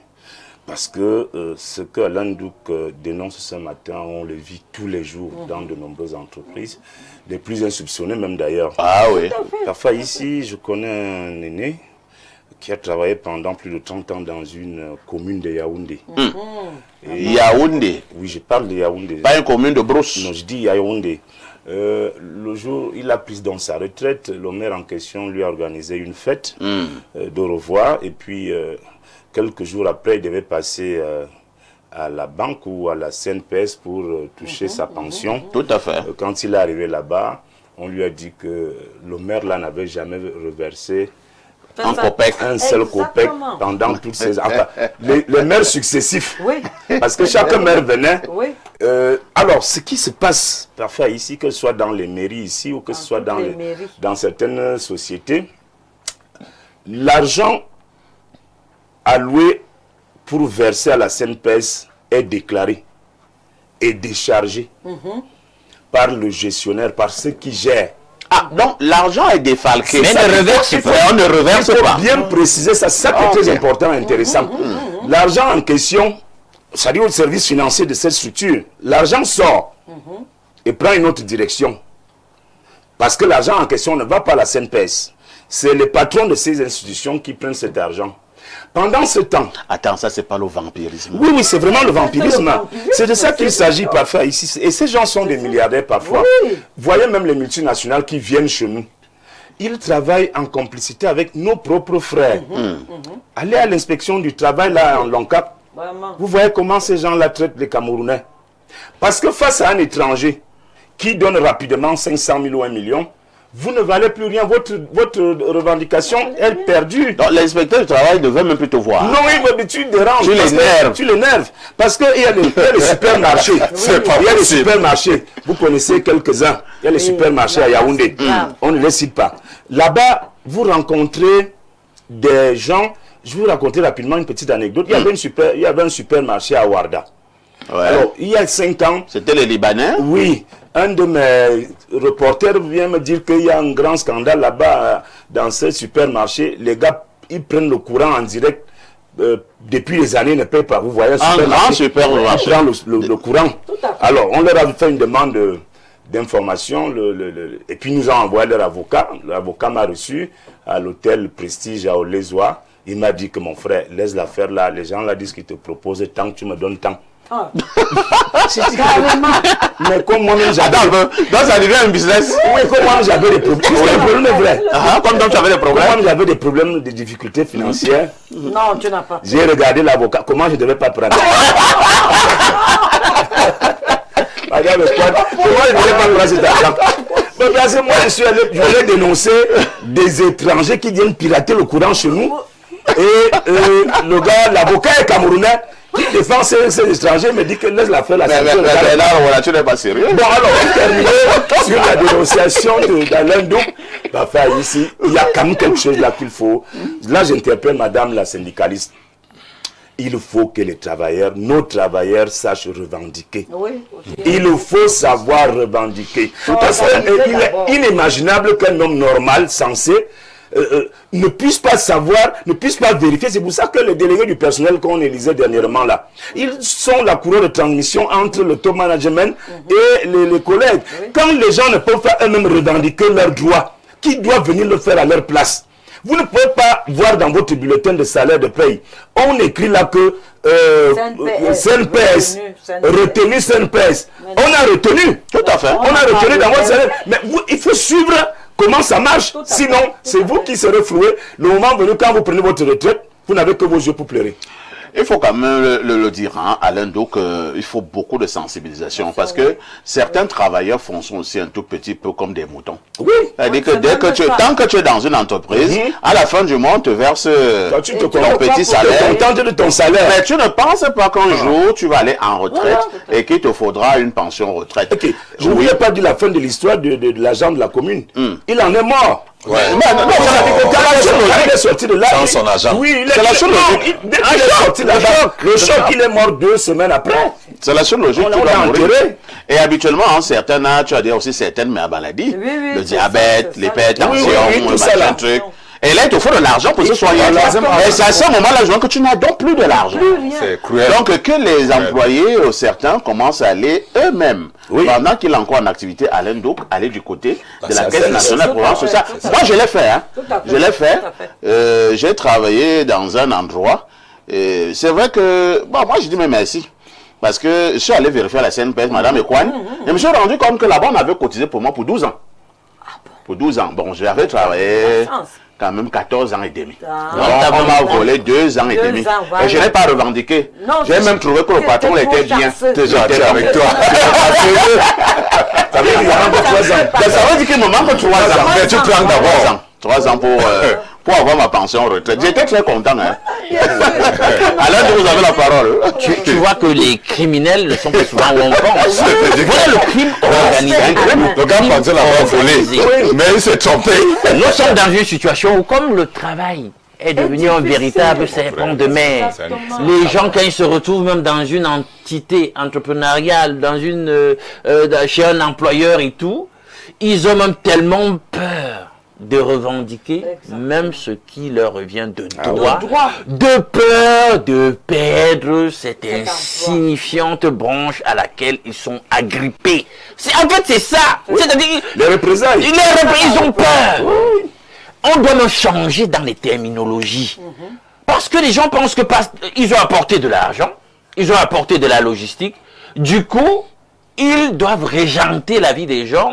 D: Parce que ce que Alain Douk dénonce ce matin, on le vit tous les jours dans de nombreuses entreprises, les plus insoupçonnées même d'ailleurs.
A: Ah oui.
D: Parfois ici, je connais un aîné qui a travaillé pendant plus de 30 ans dans une commune de Yaoundé.
A: Yaoundé?
D: Oui, je parle de Yaoundé.
A: Pas une commune de Brousse?
D: Non, je dis Yaoundé. Le jour où il a pris dans sa retraite, le maire en question lui a organisé une fête de revoir. Et puis, quelques jours après, il devait passer à la banque ou à la CNPS pour toucher sa pension.
A: Tout à fait.
D: Quand il est arrivé là-bas, on lui a dit que le maire là n'avait jamais reversé un seul copec pendant toutes ces... Enfin, les maires successifs.
C: Oui.
D: Parce que chaque maire venait.
C: Oui.
D: Alors, ce qui se passe parfois ici, que ce soit dans les mairies ici ou que ce soit dans certaines sociétés, l'argent alloué pour verser à la CNPS est déclaré et déchargé par le gestionnaire, par ceux qui gèrent.
A: Ah, donc l'argent est défalqué.
E: Mais on ne reverse pas.
D: Il faut bien préciser ça, c'est très important et intéressant. L'argent en question, c'est-à-dire au service financier de cette structure, l'argent sort et prend une autre direction. Parce que l'argent en question ne va pas à la CNPS. C'est les patrons de ces institutions qui prennent cet argent. Pendant ce temps...
A: Attends, ça c'est pas le vampirisme.
D: Oui, c'est vraiment le vampirisme. C'est de ça qu'il s'agit parfois ici. Et ces gens sont des milliardaires parfois. Oui. Voyez même les multinationales qui viennent chez nous. ils travaillent en complicité avec nos propres frères. Allez à l'inspection du travail, là, en Loncap. Vous voyez comment ces gens-là traitent les Camerounais. Parce que face à un étranger qui donne rapidement 500 000 ou 1 million, vous ne valez plus rien. Votre revendication est perdue.
A: Donc l'inspecteur du travail devait même plus te voir.
D: Non, oui, mais tu déranges.
A: Tu l'énerves.
D: Parce qu'il y a les supermarchés. Il y a les supermarchés. Vous connaissez quelques-uns. Il y a les supermarchés à Yaoundé. On ne les cite pas. Là-bas, vous rencontrez des gens. Je vais vous raconter rapidement une petite anecdote. Il y avait un supermarché à Ouarda.
A: Ouais.
D: Alors, il y a 5 ans...
A: C'était les Libanais?
D: Oui. Un de mes reporters vient me dire qu'il y a un grand scandale là-bas dans ce supermarché. Les gars, ils prennent le courant en direct. Depuis des années, ils ne payent pas. Vous voyez,
A: un grand supermarché.
D: Ils prennent le courant. Alors, on leur a fait une demande d'information. Et puis, ils nous ont envoyé leur avocat. L'avocat m'a reçu à l'hôtel Prestige à Olezoa. Il m'a dit que mon frère, laisse l'affaire là. Les gens là disent qu'ils te proposent tant que tu me donnes tant. Mais comme moi-même j'avais...
A: Donc ça devient un business.
D: Oui, comme moi j'avais des problèmes. Les problèmes est vrai.
A: Comme donc tu avais des problèmes.
D: Comme j'avais des problèmes, des difficultés financières.
C: Non, tu n'as pas.
D: J'ai regardé l'avocat. Comment je ne devais pas prendre? Madame, comment je ne devais pas prendre cet argent? Parce que moi je voulais dénoncer des étrangers qui viennent pirater le courant chez nous. Et le gars, l'avocat est camerounais. Qui défend ces étrangers me dit que laisse la faire la sanction.
A: Là, voilà, tu n'es pas sérieux.
D: Bon, alors, on termine sur la dénonciation d'Alain Douc. Enfin, ici, il y a quand même quelque chose là qu'il faut. Là, j'interpelle madame la syndicaliste. Il faut que les travailleurs, nos travailleurs, sachent revendiquer. Oui, il faut savoir revendiquer. Tout à fait. Il est inimaginable qu'un homme normal, censé, ne puisse pas savoir, ne puisse pas vérifier. C'est pour ça que les délégués du personnel qu'on élisait dernièrement là, ils sont la courroie de transmission entre le top management et les collègues. Quand les gens ne peuvent pas eux-mêmes revendiquer leurs droits, qui doit venir le faire à leur place? Vous ne pouvez pas voir dans votre bulletin de salaire de paye, on écrit là que CNPS, retenu CNPS. On a retenu, tout à fait, on a retenu dans votre salaire. Mais il faut suivre comment ça marche. Sinon, c'est vous qui serez floués. Le moment venu, quand vous prenez votre retraite, vous n'avez que vos yeux pour pleurer.
A: Il faut quand même le dire, hein, Alain Douc, il faut beaucoup de sensibilisation parce que certains travailleurs fonctionnent aussi un tout petit peu comme des moutons. Oui. C'est-à-dire que tant que tu es dans une entreprise, à la fin du mois, on te verse ton petit salaire.
D: Tu te contentes de ton salaire.
A: Mais tu ne penses pas qu'un jour, tu vas aller en retraite et qu'il te faudra une pension retraite.
D: Okay. Je ne voulais pas dire la fin de l'histoire de l'agent de la commune. Il en est mort.
B: Ouais.
D: Il est sorti de là.
B: Sans son agent.
D: Oui, c'est la seule logique. Dès qu'il est sorti de là, le choc, il est mort 2 semaines après.
A: C'est la seule logique. Tu l'as enterré. Et habituellement, certains âges, tu as dit aussi certaines maladies. Le diabète, l'hypertension, machin truc. Et là, il te faut de l'argent pour se soigner. Et c'est à ce moment-là, je vois que tu n'as donc plus de l'argent.
B: C'est cruel.
A: Donc, que les employés, certains, commencent à aller eux-mêmes, pendant qu'il est encore en activité, Alain Douc, aller du côté de la Caisse nationale pour voir ça. Moi, je l'ai fait. Je l'ai fait. J'ai travaillé dans un endroit. C'est vrai que, bon, moi, je dis mais merci. Parce que je suis allé vérifier à la CNPS, madame Ekwan, et je me suis rendu compte que là-bas, on avait cotisé pour moi pour 12 ans. Pour 12 ans. Bon, j'avais travaillé quand même 14 ans et demi. On m'a volé 2 ans et demi. Et je n'ai pas revendiqué. J'ai même trouvé que le patron était bien.
B: J'étais avec toi.
A: Ça veut dire qu'il me manque 3 ans.
B: Mais tu prends d'abord
A: 3 ans pour avoir ma pension retraite. J'étais très content. Hein. Alors vous avez la parole.
E: Tu vois que les criminels ne sont pas souvent où on pense. Voilà le crime organisé.
B: Le gars pensait l'avoir volé, mais il s'est trompé.
E: Nous sommes dans une situation où, comme le travail est devenu un véritable serpent de mer, les gens, quand ils se retrouvent même dans une entité entrepreneuriale, chez un employeur et tout, ils ont même tellement peur de revendiquer même ce qui leur revient de droit, de peur de perdre cette insignifiante branche à laquelle ils sont agrippés. En fait, c'est ça. C'est-à-dire,
D: les représailles.
E: Ils ont peur. On doit me changer dans les terminologies. Parce que les gens pensent qu'ils ont apporté de l'argent, ils ont apporté de la logistique. Du coup, ils doivent régenter la vie des gens.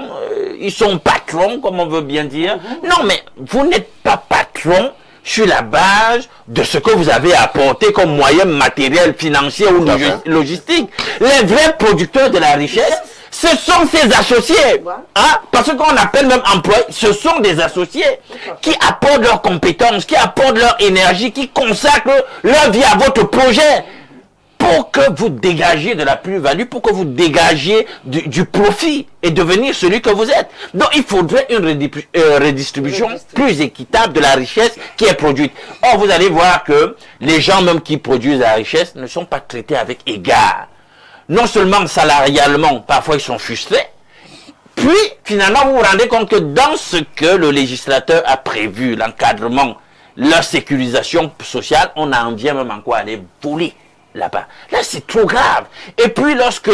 E: ils sont patrons, comme on veut bien dire. Non, mais vous n'êtes pas patron sur la base de ce que vous avez apporté comme moyen matériel, financier ou logistique. Les vrais producteurs de la richesse, ce sont ces associés. Hein? Parce qu'on appelle même employés, ce sont des associés qui apportent leurs compétences, qui apportent leur énergie, qui consacrent leur vie à votre projet pour que vous dégagiez de la plus-value, pour que vous dégagiez du profit et devenir celui que vous êtes. Donc il faudrait une redistribution plus équitable de la richesse qui est produite. Or, vous allez voir que les gens même qui produisent la richesse ne sont pas traités avec égard. Non seulement salarialement, parfois ils sont frustrés, puis finalement vous vous rendez compte que dans ce que le législateur a prévu, l'encadrement, leur sécurisation sociale, on en vient même en quoi aller voler là-bas. Là, c'est trop grave. Et puis lorsque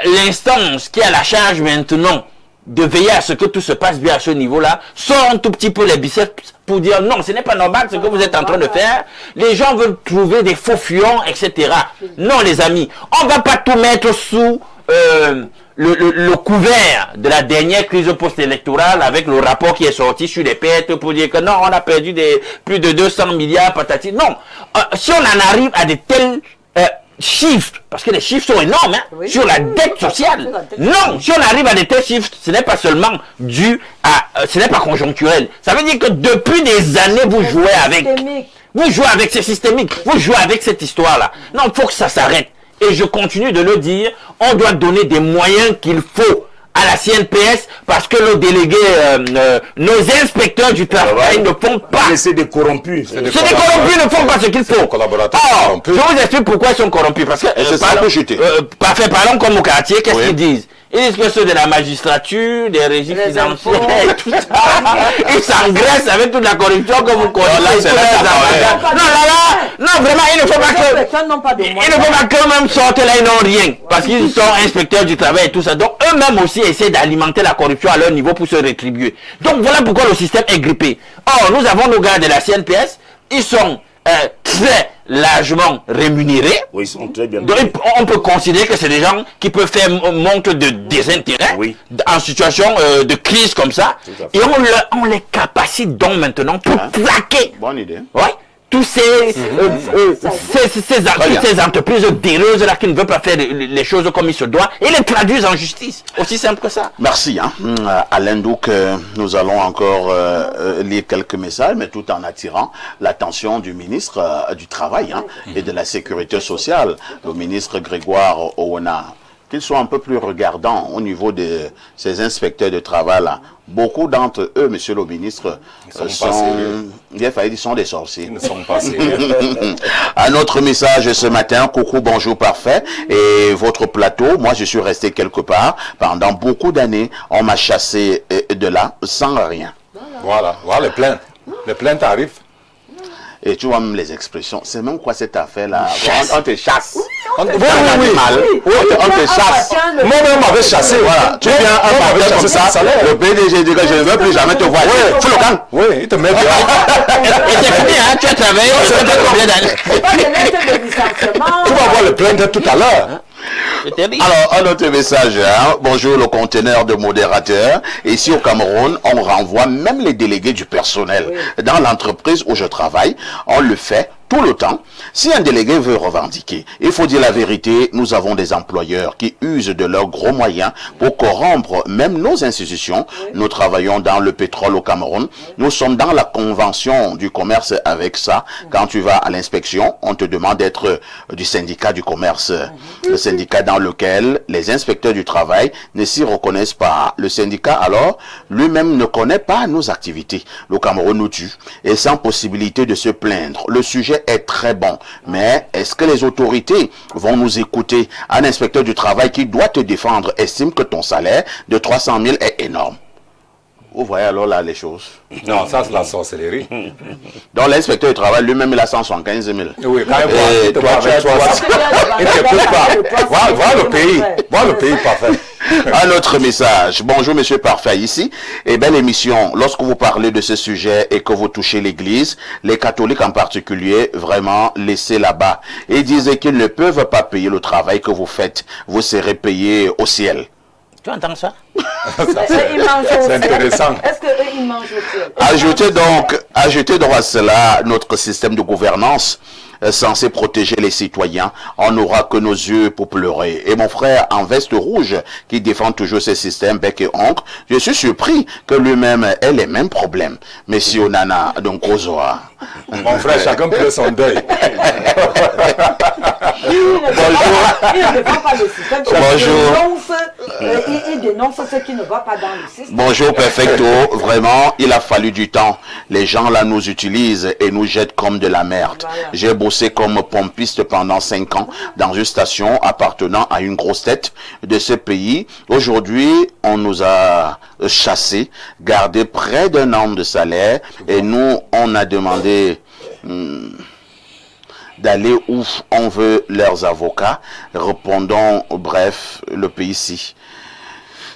E: l'instance qui a la charge maintenant de veiller à ce que tout se passe bien à ce niveau-là, sort un tout petit peu les biceps pour dire non, ce n'est pas normal ce que vous êtes en train de faire. Les gens veulent trouver des faux fuyants, etc. Non, les amis, on ne va pas tout mettre sous le couvert de la dernière crise post-électorale avec le rapport qui est sorti sur les pertes pour dire que non, on a perdu plus de 200 milliards, patati. Non, si on en arrive à de tels chiffres, parce que les chiffres sont énormes, hein, sur la dette sociale. Non, si on arrive à de tels chiffres, ce n'est pas seulement dû à... ce n'est pas conjoncturel. Ça veut dire que depuis des années, vous jouez avec... Vous jouez avec, c'est systémique. Vous jouez avec cette histoire-là. Non, il faut que ça s'arrête. Et je continue de le dire, on doit donner des moyens qu'il faut à la CNPS parce que nos délégués, nos inspecteurs du travail ne font pas.
D: C'est des corrompus.
E: C'est des corrompus ne font pas ce qu'il faut. Or, je vous explique pourquoi ils sont corrompus. Parce que, parfait, parlons comme au quartier, qu'est-ce qu'ils disent? Ils disent que ceux de la magistrature, des régimes financiers, et tout ça, ils s'engraissent avec toute la corruption que vous connaissez. Non, vraiment, il ne faut pas que même sortent là, ils n'ont rien. Parce qu'ils sont inspecteurs du travail et tout ça. Donc, eux-mêmes aussi essaient d'alimenter la corruption à leur niveau pour se rétribuer. Donc, voilà pourquoi le système est grippé. Or, nous avons nos gars de la CNPS, ils sont très largement rémunérés.
D: Oui, ils sont très bien.
E: Donc, on peut considérer que c'est des gens qui peuvent faire montre de désintérêt en situation de crise comme ça. Et on les capacite donc maintenant pour traquer.
A: Bonne idée.
E: Ouais. Tous ces entreprises déreuses là qui ne veulent pas faire les choses comme il se doit et les traduisent en justice. Aussi simple que ça.
A: Merci. Alain Douk, nous allons encore lire quelques messages, mais tout en attirant l'attention du ministre du Travail et de la Sécurité sociale, le ministre Grégoire Owona. Qu'ils soient un peu plus regardants au niveau de ces inspecteurs de travail là. Beaucoup d'entre eux, monsieur le ministre, sont des sorciers.
B: Ils ne sont pas sérieux.
A: Un autre message ce matin, coucou, bonjour, parfait. Et votre plateau, moi je suis resté quelque part pendant beaucoup d'années. On m'a chassé de là sans rien.
B: Voilà les plaintes. Les plaintes arrivent.
A: Et tu vois même les expressions, c'est même quoi cette affaire-là? On te chasse.
B: On te chasse. Moi-même, on m'avait chassé. Voilà. Tu viens à m'avait chassé ça.
A: Le PDG dit que je ne veux plus jamais te voir.
B: Oui, il te met bien.
E: Et c'est fini, hein? Tu as travaillé combien d'années?
B: Tu vas voir le plainte tout à l'heure.
A: Alors, un autre message. Bonjour le conteneur de modérateur. Ici au Cameroun, on renvoie même les délégués du personnel. Dans l'entreprise où je travaille, on le fait tout le temps. Si un délégué veut revendiquer, il faut dire la vérité, nous avons des employeurs qui usent de leurs gros moyens pour corrompre même nos institutions. Nous travaillons dans le pétrole au Cameroun. Nous sommes dans la convention du commerce avec ça. Quand tu vas à l'inspection, on te demande d'être du syndicat du commerce. Le syndicat dans lequel les inspecteurs du travail ne s'y reconnaissent pas. Le syndicat, alors, lui-même ne connaît pas nos activités. Le Cameroun nous tue et sans possibilité de se plaindre. Le sujet est très bon, mais est-ce que les autorités vont nous écouter? Un inspecteur du travail qui doit te défendre estime que ton salaire de 300 000 est énorme. Vous voyez alors là les choses.
B: Non, ça c'est la sorcellerie.
A: Donc l'inspecteur du travail lui-même il a 175 000.
B: Oui, quand il te Voilà le pays. Voilà le pays parfait.
A: Un autre message. Bonjour monsieur Parfait ici. Et belle émission. Lorsque vous parlez de ce sujet et que vous touchez l'église, les catholiques en particulier, vraiment laissez là-bas. Ils disent qu'ils ne peuvent pas payer le travail que vous faites. Vous serez payé au ciel.
E: Tu entends ça?
B: C'est intéressant.
C: Est-ce qu'ils mangent aussi?
A: Ajoutez donc à cela notre système de gouvernance censé protéger les citoyens. On n'aura que nos yeux pour pleurer. Et mon frère en veste rouge, qui défend toujours ces systèmes bec et oncle, je suis surpris que lui-même ait les mêmes problèmes. Monsieur Nana, donc Ozoa.
B: Mon frère, chacun pleure son deuil.
C: Il ne défend pas le système.
A: Bonjour.
C: Il dénonce ce qui ne va pas dans le système.
A: Bonjour Perfecto, vraiment, il a fallu du temps. Les gens là nous utilisent et nous jettent comme de la merde.
C: Voilà.
A: J'ai bossé comme pompiste pendant 5 ans dans une station appartenant à une grosse tête de ce pays. Aujourd'hui, on nous a chassés, gardé près d'1 an de salaire et nous, on a demandé d'aller où on veut leurs avocats. Répondons, bref, le pays-ci.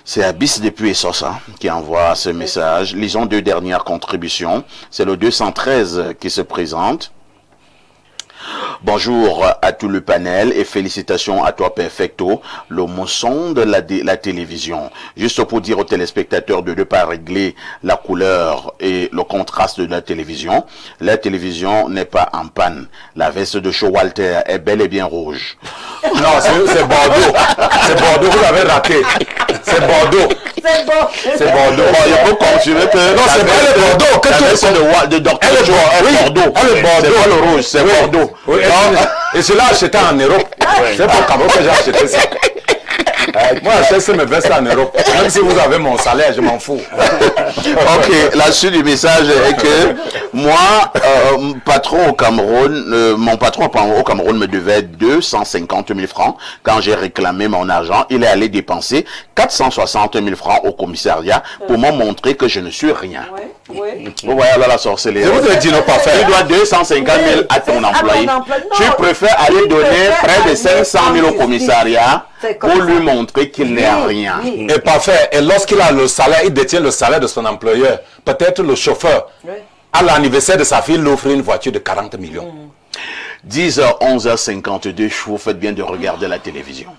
A: C'est Abyss depuis Essos qui envoie ce message. Lisons 2 dernières contributions. C'est le 213 qui se présente. Bonjour à tout le panel et félicitations à toi Perfecto, le mousson de la télévision. Juste pour dire aux téléspectateurs de ne pas régler la couleur et le contraste de la télévision n'est pas en panne. La veste de Showalter est bel et bien rouge.
B: Non, c'est Bordeaux. C'est Bordeaux, vous l'avez raté. C'est Bordeaux.
C: C'est bon.
A: C'est Bordeaux. Bon, il faut continuer que...
B: Non, c'est pas le Bordeaux.
A: La version de Dr. Joe est Bordeaux.
B: Elle est Bordeaux.
A: C'est pas le rouge, c'est Bordeaux.
B: Oui, et cela acheté en Europe. C'est pour Cameroun que j'ai acheté ça. Moi, j'achète mes vestes en Europe. Même si vous avez mon salaire, je m'en fous.
A: Ok, la suite du message est que moi, patron au Cameroun, mon patron au Cameroun me devait 250 000 francs. Quand j'ai réclamé mon argent, il est allé dépenser 460 000 francs au commissariat pour me montrer que je ne suis rien.
C: Oui.
A: Vous voyez là la sorcellerie.
B: Je vous ai dit non pas faire.
A: Tu dois 250 000 à ton employé. Tu préfères aller donner près de 500 000 au commissariat pour lui montrer qu'il n'est rien.
B: Et parfait. Et lorsqu'il a le salaire, il détient le salaire de son employeur. Peut-être le chauffeur, à l'anniversaire de sa fille, lui offre une voiture de 40 millions.
A: 10h, 11h52, vous faites bien de regarder la télévision.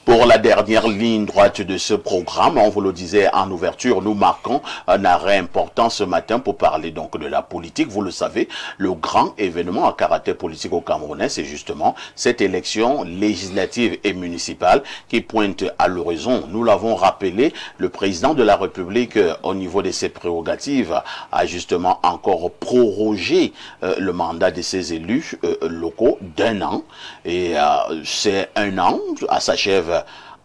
A: Pour la dernière ligne droite de ce programme, on vous le disait en ouverture, nous marquons un arrêt important ce matin pour parler donc de la politique. Vous le savez, le grand événement à caractère politique au Camerounais, c'est justement cette élection législative et municipale qui pointe à l'horizon. Nous l'avons rappelé, le président de la République, au niveau de ses prérogatives, a justement encore prorogé le mandat de ses élus locaux d'1 an. Et c'est 1 an, à s'achève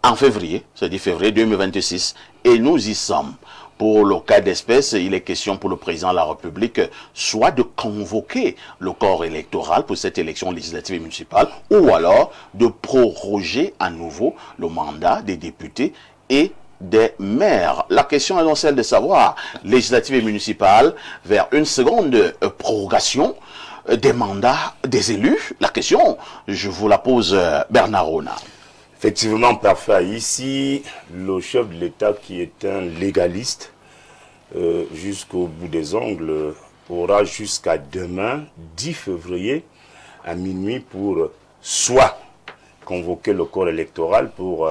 A: en février, c'est-à-dire février 2026, et nous y sommes. Pour le cas d'espèce, il est question pour le président de la République soit de convoquer le corps électoral pour cette élection législative et municipale, ou alors de proroger à nouveau le mandat des députés et des maires. La question est donc celle de savoir, législative et municipale, vers une seconde prorogation des mandats des élus. La question, je vous la pose, Bernard Rona.
D: Effectivement, parfait. Ici, le chef de l'État, qui est un légaliste, jusqu'au bout des ongles, aura jusqu'à demain, 10 février, à minuit, pour soit convoquer le corps électoral pour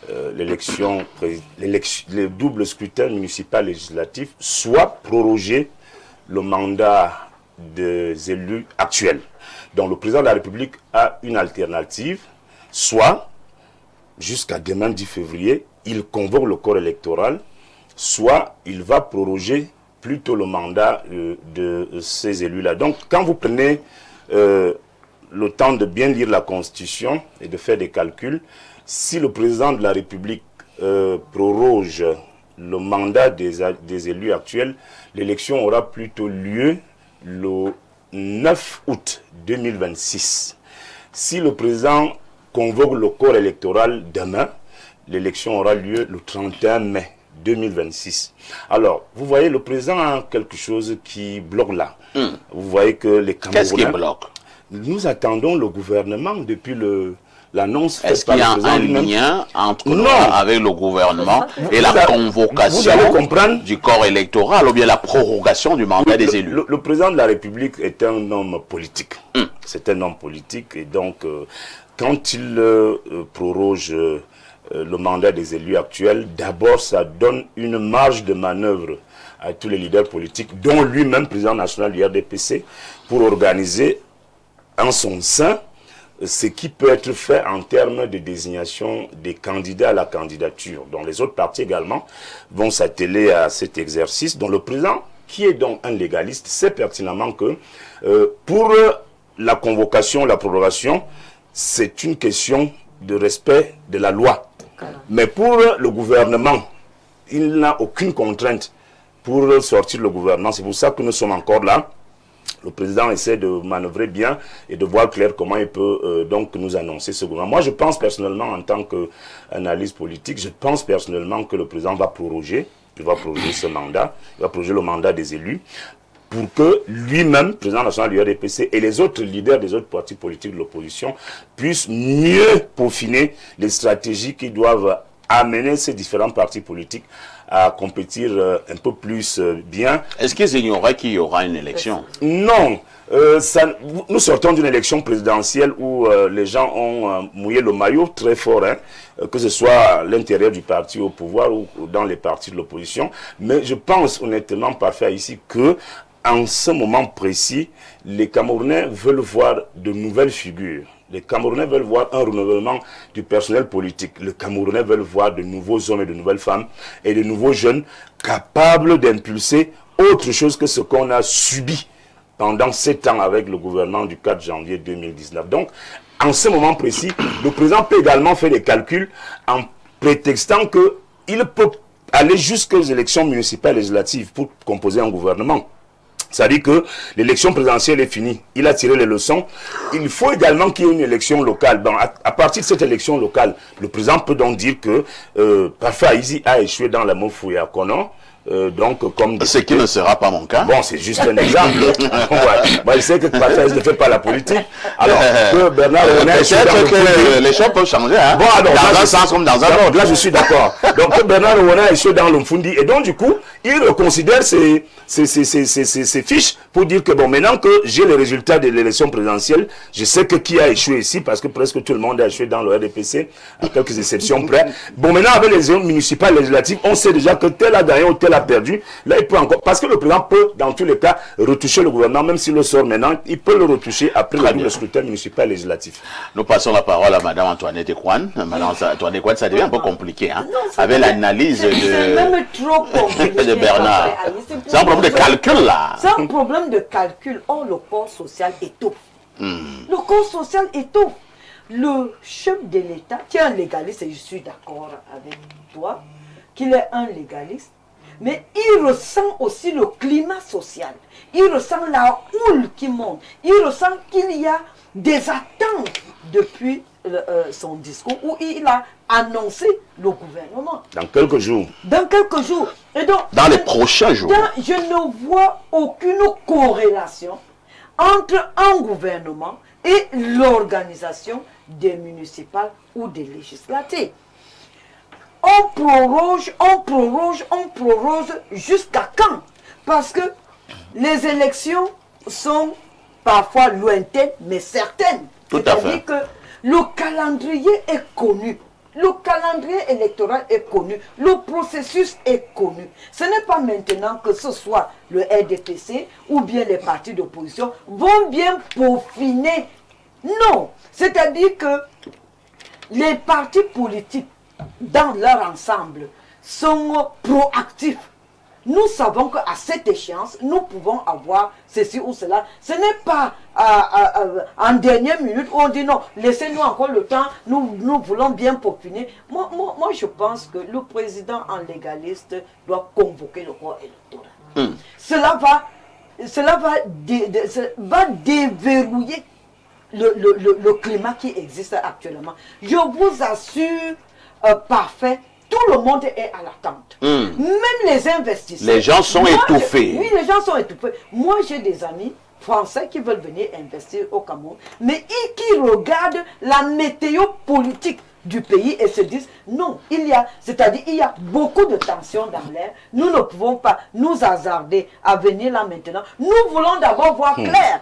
D: le double scrutin municipal législatif, soit proroger le mandat des élus actuels. Donc le président de la République a une alternative, soit jusqu'à demain 10 février, il convoque le corps électoral, soit il va proroger plutôt le mandat de ces élus-là. Donc, quand vous prenez le temps de bien lire la Constitution et de faire des calculs, si le président de la République proroge le mandat des élus actuels, l'élection aura plutôt lieu le 9 août 2026. Si le président convoque le corps électoral demain, l'élection aura lieu le 31 mai 2026. Alors, vous voyez, le président a quelque chose qui bloque là. Vous voyez que les Camerounais...
A: Qu'est-ce qui bloque?
D: Nous attendons le gouvernement depuis l'annonce.
A: Est-ce qu'il y a un lien entre avec le gouvernement et la convocation du corps électoral ou bien la prorogation du mandat des élus?
D: Le président de la République est un homme politique. C'est un homme politique et donc quand il proroge le mandat des élus actuels, d'abord ça donne une marge de manœuvre à tous les leaders politiques, dont lui-même président national du RDPC, pour organiser en son sein ce qui peut être fait en termes de désignation des candidats à la candidature. Donc les autres partis également vont s'atteler à cet exercice, dont le président, qui est donc un légaliste, sait pertinemment que pour la convocation, la prorogation, c'est une question de respect de la loi. Mais pour le gouvernement, il n'a aucune contrainte pour sortir le gouvernement. C'est pour ça que nous sommes encore là. Le président essaie de manœuvrer bien et de voir clair comment il peut donc nous annoncer ce gouvernement. Moi, je pense personnellement, en tant qu'analyste politique, je pense personnellement que le président va proroger. Il va proroger ce mandat. Il va proroger le mandat des élus pour que lui-même, président national du RDPC, et les autres leaders des autres partis politiques de l'opposition puissent mieux peaufiner les stratégies qui doivent amener ces différents partis politiques à compétir un peu plus bien.
A: Est-ce qu'ils ignoraient qu'il y aura une élection?
D: Non. Nous sortons d'une élection présidentielle où les gens ont mouillé le maillot très fort, que ce soit à l'intérieur du parti au pouvoir ou dans les partis de l'opposition. Mais je pense honnêtement, parfait ici, que en ce moment précis, les Camerounais veulent voir de nouvelles figures. Les Camerounais veulent voir un renouvellement du personnel politique. Les Camerounais veulent voir de nouveaux hommes et de nouvelles femmes et de nouveaux jeunes capables d'impulser autre chose que ce qu'on a subi pendant 7 ans avec le gouvernement du 4 janvier 2019. Donc, en ce moment précis, le président peut également faire des calculs en prétextant qu'il peut aller jusqu'aux élections municipales et législatives pour composer un gouvernement. C'est-à-dire que l'élection présidentielle est finie. Il a tiré les leçons. Il faut également qu'il y ait une élection locale. Bon, à partir de cette élection locale, le président peut donc dire que Parfait Aïzi a échoué dans la Mofouya Kono. Donc, comme
A: ce qui ne sera pas mon cas.
D: Bon, c'est juste un exemple. Moi, je sais que Parfait ne fait pas la politique. Alors que Bernard René
A: les choses peuvent changer. Hein?
D: Bon, alors,
A: dans un sens comme dans un autre.
D: Là, je suis d'accord. Donc, que Bernard René a échoué dans l'Umfundi. Et donc, du coup, il reconsidère ses fiches pour dire que, bon, maintenant que j'ai les résultats de l'élection présidentielle, je sais que qui a échoué ici, parce que presque tout le monde a échoué dans le RDPC, à quelques exceptions près. Bon, maintenant, avec les élections municipales législatives, on sait déjà que tel a gagné ou tel a perdu. Là, il peut encore, parce que le président peut, dans tous les cas, retoucher le gouvernement, même s'il le sort maintenant, il peut le retoucher après le scrutin municipal législatif.
A: Nous passons la parole à Madame Antoinette Ekwan. Madame Antoinette Ekwan, ça devient un peu compliqué, hein, avec l'analyse de Bernard. C'est un problème de calcul, là.
C: C'est un problème de calcul. Or, le corps social étouffe. Le corps social étouffe. Le chef de l'État, qui est un légaliste, et je suis d'accord avec toi, qu'il est un légaliste, mais il ressent aussi le climat social. Il ressent la houle qui monte. Il ressent qu'il y a des attentes depuis son discours où il a annoncé le gouvernement.
D: Dans quelques jours.
C: Dans quelques jours. Et donc,
A: dans les prochains jours.
C: Je ne vois aucune corrélation entre un gouvernement et l'organisation des municipales ou des législatives. On proroge jusqu'à quand? Parce que les élections sont parfois lointaines, mais certaines. C'est-à-dire que le calendrier est connu. Le calendrier électoral est connu. Le processus est connu. Ce n'est pas maintenant que ce soit le RDPC ou bien les partis d'opposition vont bien peaufiner. Non. C'est-à-dire que les partis politiques, dans leur ensemble, sont proactifs. Nous savons qu'à cette échéance, nous pouvons avoir ceci ou cela. Ce n'est pas en dernière minute où on dit non, laissez-nous encore le temps, nous voulons bien peaufiner. Moi, je pense que le président en légaliste doit convoquer le corps électoral. Cela va déverrouiller le climat qui existe actuellement. Je vous assure, parfait, tout le monde est à l'attente. Même les investisseurs.
A: Les gens sont étouffés.
C: Oui, les gens sont étouffés. Moi, j'ai des amis français qui veulent venir investir au Cameroun, mais qui regardent la météo politique du pays et se disent non, il y a beaucoup de tensions dans l'air. Nous ne pouvons pas nous hasarder à venir là maintenant. Nous voulons d'abord voir clair.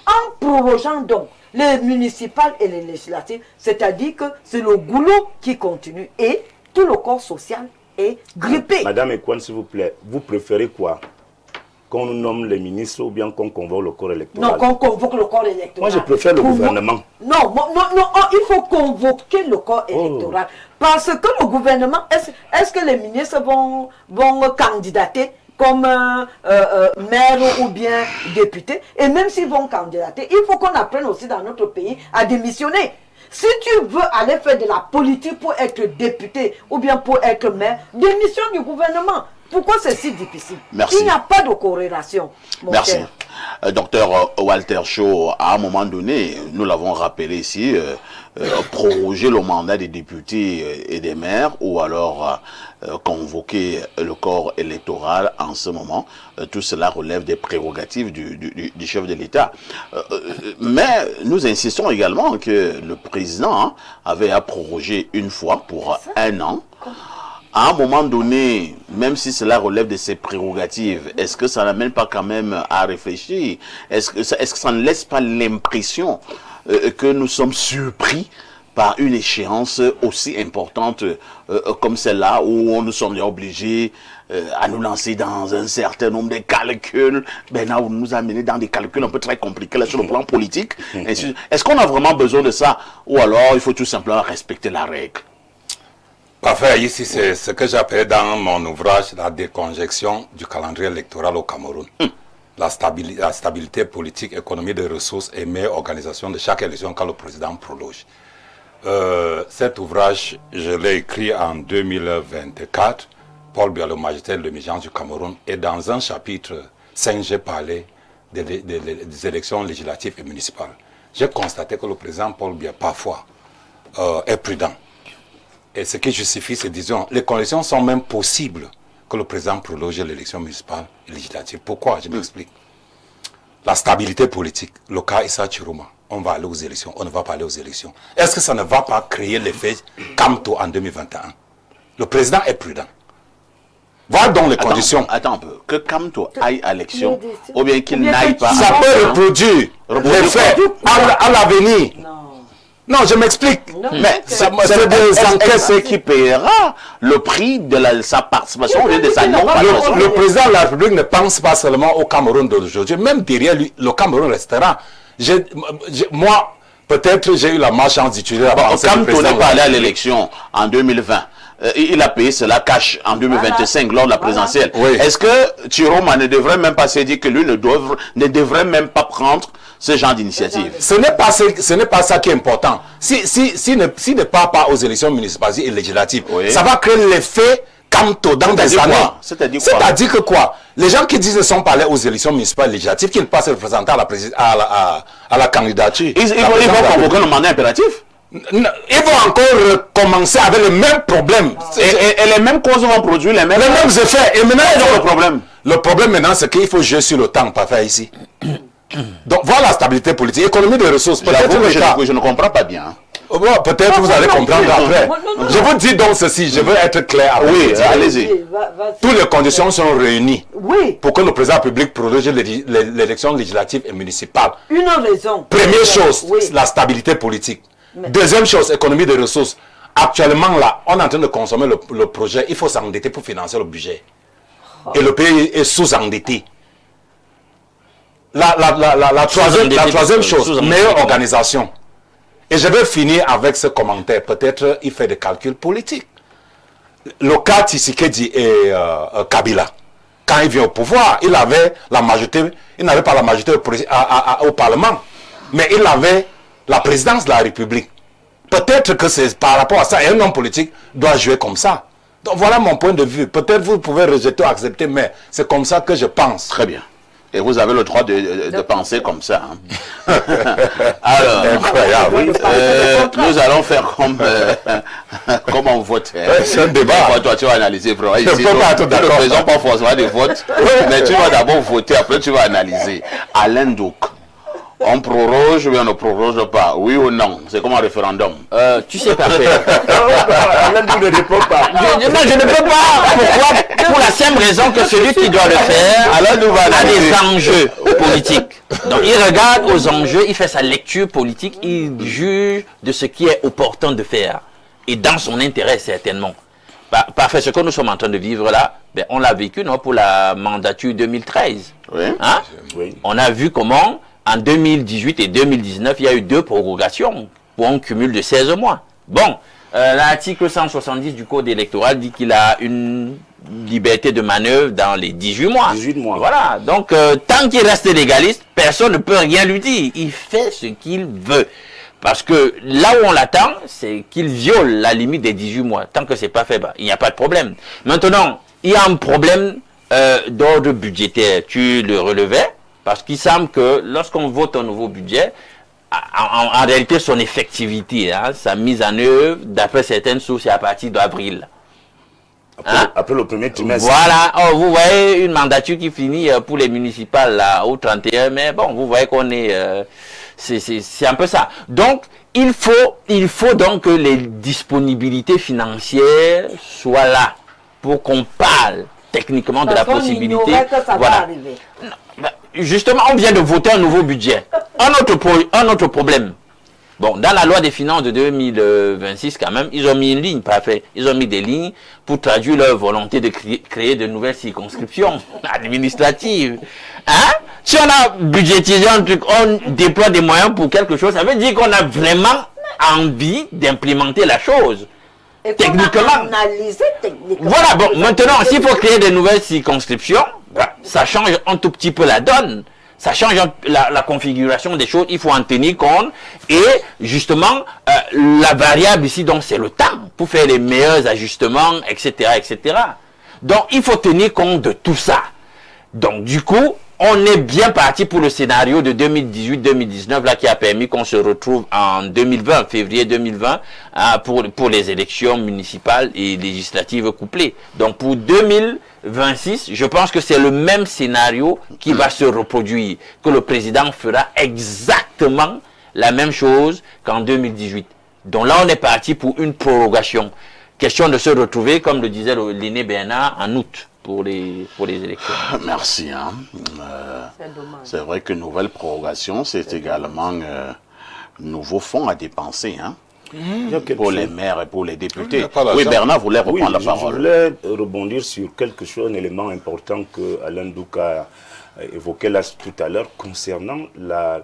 C: En prorogeant donc les municipales et les législatives, c'est-à-dire que c'est le goulot qui continue et tout le corps social est grippé.
D: Madame Ekwan, s'il vous plaît, vous préférez quoi? Qu'on nomme les ministres ou bien qu'on convoque le corps électoral?
C: Non, qu'on convoque le corps électoral.
D: Moi, je préfère le gouvernement.
C: Non, il faut convoquer le corps électoral. Parce que le gouvernement, est-ce que les ministres vont candidater comme maire ou bien député? Et même s'ils vont candidater, il faut qu'on apprenne aussi dans notre pays à démissionner. Si tu veux aller faire de la politique pour être député ou bien pour être maire, démissionne du gouvernement. Pourquoi c'est si difficile?
A: Merci.
C: Il n'y a pas de corrélation.
A: Merci. Docteur Walter Shaw, à un moment donné, nous l'avons rappelé ici, proroger le mandat des députés et des maires ou alors convoquer le corps électoral en ce moment, tout cela relève des prérogatives du chef de l'État. Mais nous insistons également que le président avait à proroger une fois pour 1 an. À un moment donné, même si cela relève de ses prérogatives, est-ce que ça n'amène pas quand même à réfléchir? Est-ce que ça ne laisse pas l'impression que nous sommes surpris par une échéance aussi importante comme celle-là, où nous sommes obligés à nous lancer dans un certain nombre de calculs, là où nous amener dans des calculs un peu très compliqués là, sur le plan politique? Est-ce qu'on a vraiment besoin de ça? Ou alors il faut tout simplement respecter la règle?
B: Parfait, ici c'est ce que j'appelle dans mon ouvrage la déconjection du calendrier électoral au Cameroun. La stabilité politique, économie des ressources et meilleure organisation de chaque élection quand le président prologe. Cet ouvrage, je l'ai écrit en 2024. Paul Biya, le magistère de l'émergence du Cameroun, et dans un chapitre 5, j'ai parlé des élections législatives et municipales. J'ai constaté que le président Paul Biya, parfois, est prudent. Et ce qui justifie ces décisions, les conditions sont même possibles que le président prologe l'élection municipale et législative. Pourquoi? Je m'explique. La stabilité politique, le cas Issa Chiroma, on va aller aux élections, on ne va pas aller aux élections. Est-ce que ça ne va pas créer l'effet Kamto en 2021? Le président est prudent. Voilà donc les conditions.
A: Attends un peu. Que Kamto aille à l'élection, ou bien qu'il n'aille pas.
B: Ça peut reproduire l'effet à l'avenir. Non, je m'explique.
A: Mais c'est des enquêtes qui paiera le prix de sa participation ou de sa non-participation.
B: Le président de la République ne pense pas seulement au Cameroun d'aujourd'hui. Même derrière lui, le Cameroun restera. Moi, peut-être j'ai eu la malchance d'utiliser la pensée du président.
A: Kamto n'est pas allé à l'élection en 2020. Il a payé cela cash en 2025 lors de la présidentielle.
B: Oui.
A: Est-ce que Chiroma ne devrait même pas se dire que lui ne devrait même pas prendre ce genre d'initiative?
B: Ce n'est pas ça qui est important. S'il ne part pas aux élections municipales et législatives, ça va créer l'effet Kamto dans des années. C'est-à-dire que quoi? Les gens qui disent qu'ils ne sont pas allés aux élections municipales et législatives, qui ne pas se représenter à la candidature.
A: Ils vont convoquer le mandat impératif?
B: Ils vont encore recommencer avec le même problème.
A: Et les mêmes causes vont produire les mêmes
B: effets. Et maintenant,
A: le problème.
B: Le problème maintenant, c'est qu'il faut jouer sur le temps, pas faire ici. Donc voilà la stabilité politique, économie des ressources.
A: Je ne comprends pas bien.
B: Peut-être vous allez comprendre après. Je vous dis donc ceci, je veux être clair.
A: Oui, allez-y.
B: Toutes les conditions sont réunies pour que le président public protège l'élection législative et municipale.
C: Une raison.
B: Première chose, la stabilité politique. Deuxième chose, économie des ressources. Actuellement, là, on est en train de consommer le projet. Il faut s'endetter pour financer le budget. Et le pays est sous-endetté. La troisième chose, meilleure organisation. Et je vais finir avec ce commentaire. Peut-être il fait des calculs politiques. Le cas Tshisekedi et Kabila, quand il vient au pouvoir, il avait la majorité, il n'avait pas la majorité au Parlement, mais il avait la présidence de la République. Peut-être que c'est par rapport à ça, et un homme politique doit jouer comme ça. Donc voilà mon point de vue. Peut-être vous pouvez rejeter ou accepter, mais c'est comme ça que je pense.
A: Très bien. Et vous avez le droit de penser comme ça. Hein. Alors,
B: incroyable.
A: Nous allons faire comme on vote.
B: C'est un débat.
A: Toi, tu vas analyser. Ici,
B: je ne peux pas être d'accord.
A: Nous ne faisons pas forcément des votes, mais tu vas d'abord voter, après tu vas analyser. Alain Douk, on proroge ou on ne proroge pas? Oui ou non? C'est comme un référendum.
E: Tu sais pas faire.
D: Alain Douk ne répond pas.
E: Non, je ne peux pas. Pourquoi? Pour la simple raison que celui qui doit le faire a des enjeux politiques. Donc il regarde aux enjeux, il fait sa lecture politique, il juge de ce qui est opportun de faire. Et dans son intérêt, certainement. Parfait, ce que nous sommes en train de vivre là, ben, on l'a vécu non, pour la mandature 2013.
A: Oui.
E: Hein?
D: Oui.
E: On a vu comment, en 2018 et 2019, il y a eu 2 prorogations pour un cumul de 16 mois. Bon, l'article 170 du Code électoral dit qu'il a une liberté de manœuvre dans les 18 mois.
D: 18 mois.
E: Voilà, donc tant qu'il reste légaliste, personne ne peut rien lui dire. Il fait ce qu'il veut. Parce que là où on l'attend, c'est qu'il viole la limite des 18 mois. Tant que ce n'est pas fait, il n'y a pas de problème. Maintenant, il y a un problème d'ordre budgétaire. Tu le relevais, parce qu'il semble que lorsqu'on vote un nouveau budget, en réalité, son effectivité, hein, sa mise en œuvre, d'après certaines sources, c'est à partir d'avril.
D: Après le premier trimestre.
E: Voilà, vous voyez une mandature qui finit pour les municipales là, au 31, mais bon, vous voyez qu'on est... c'est un peu ça. Donc, il faut donc que les disponibilités financières soient là pour qu'on parle techniquement de la possibilité.
C: Que ça va arriver.
E: Justement, on vient de voter un nouveau budget. Un autre problème. Bon, dans la loi des finances de 2026, quand même, ils ont mis une ligne, parfait. Ils ont mis des lignes pour traduire leur volonté de créer de nouvelles circonscriptions administratives. Hein? Si on a budgétisé un truc, on déploie des moyens pour quelque chose, ça veut dire qu'on a vraiment envie d'implémenter la chose.
C: Et
E: techniquement. Voilà, bon, maintenant, s'il faut créer de nouvelles circonscriptions, ça change un tout petit peu la donne. Ça change la configuration des choses, il faut en tenir compte. Et justement, la variable ici, donc, c'est le temps pour faire les meilleurs ajustements, etc., etc. Donc, il faut tenir compte de tout ça. Donc, du coup, on est bien parti pour le scénario de 2018-2019, là, qui a permis qu'on se retrouve en 2020, février 2020, pour les élections municipales et législatives couplées. Donc, pour 2026, je pense que c'est le même scénario qui va se reproduire, que le président fera exactement la même chose qu'en 2018. Donc là, on est parti pour une prorogation. Question de se retrouver, comme le disait l'aîné Bernard, en août. Pour les élections.
A: Merci. Hein. C'est vrai que nouvelle prorogation, c'est également nouveaux fonds à dépenser. Hein. Pour les maires et pour les députés. Oui, Bernard voulait reprendre la parole.
D: Je voulais rebondir sur quelque chose, un élément important que Alain Douk a évoqué là tout à l'heure concernant la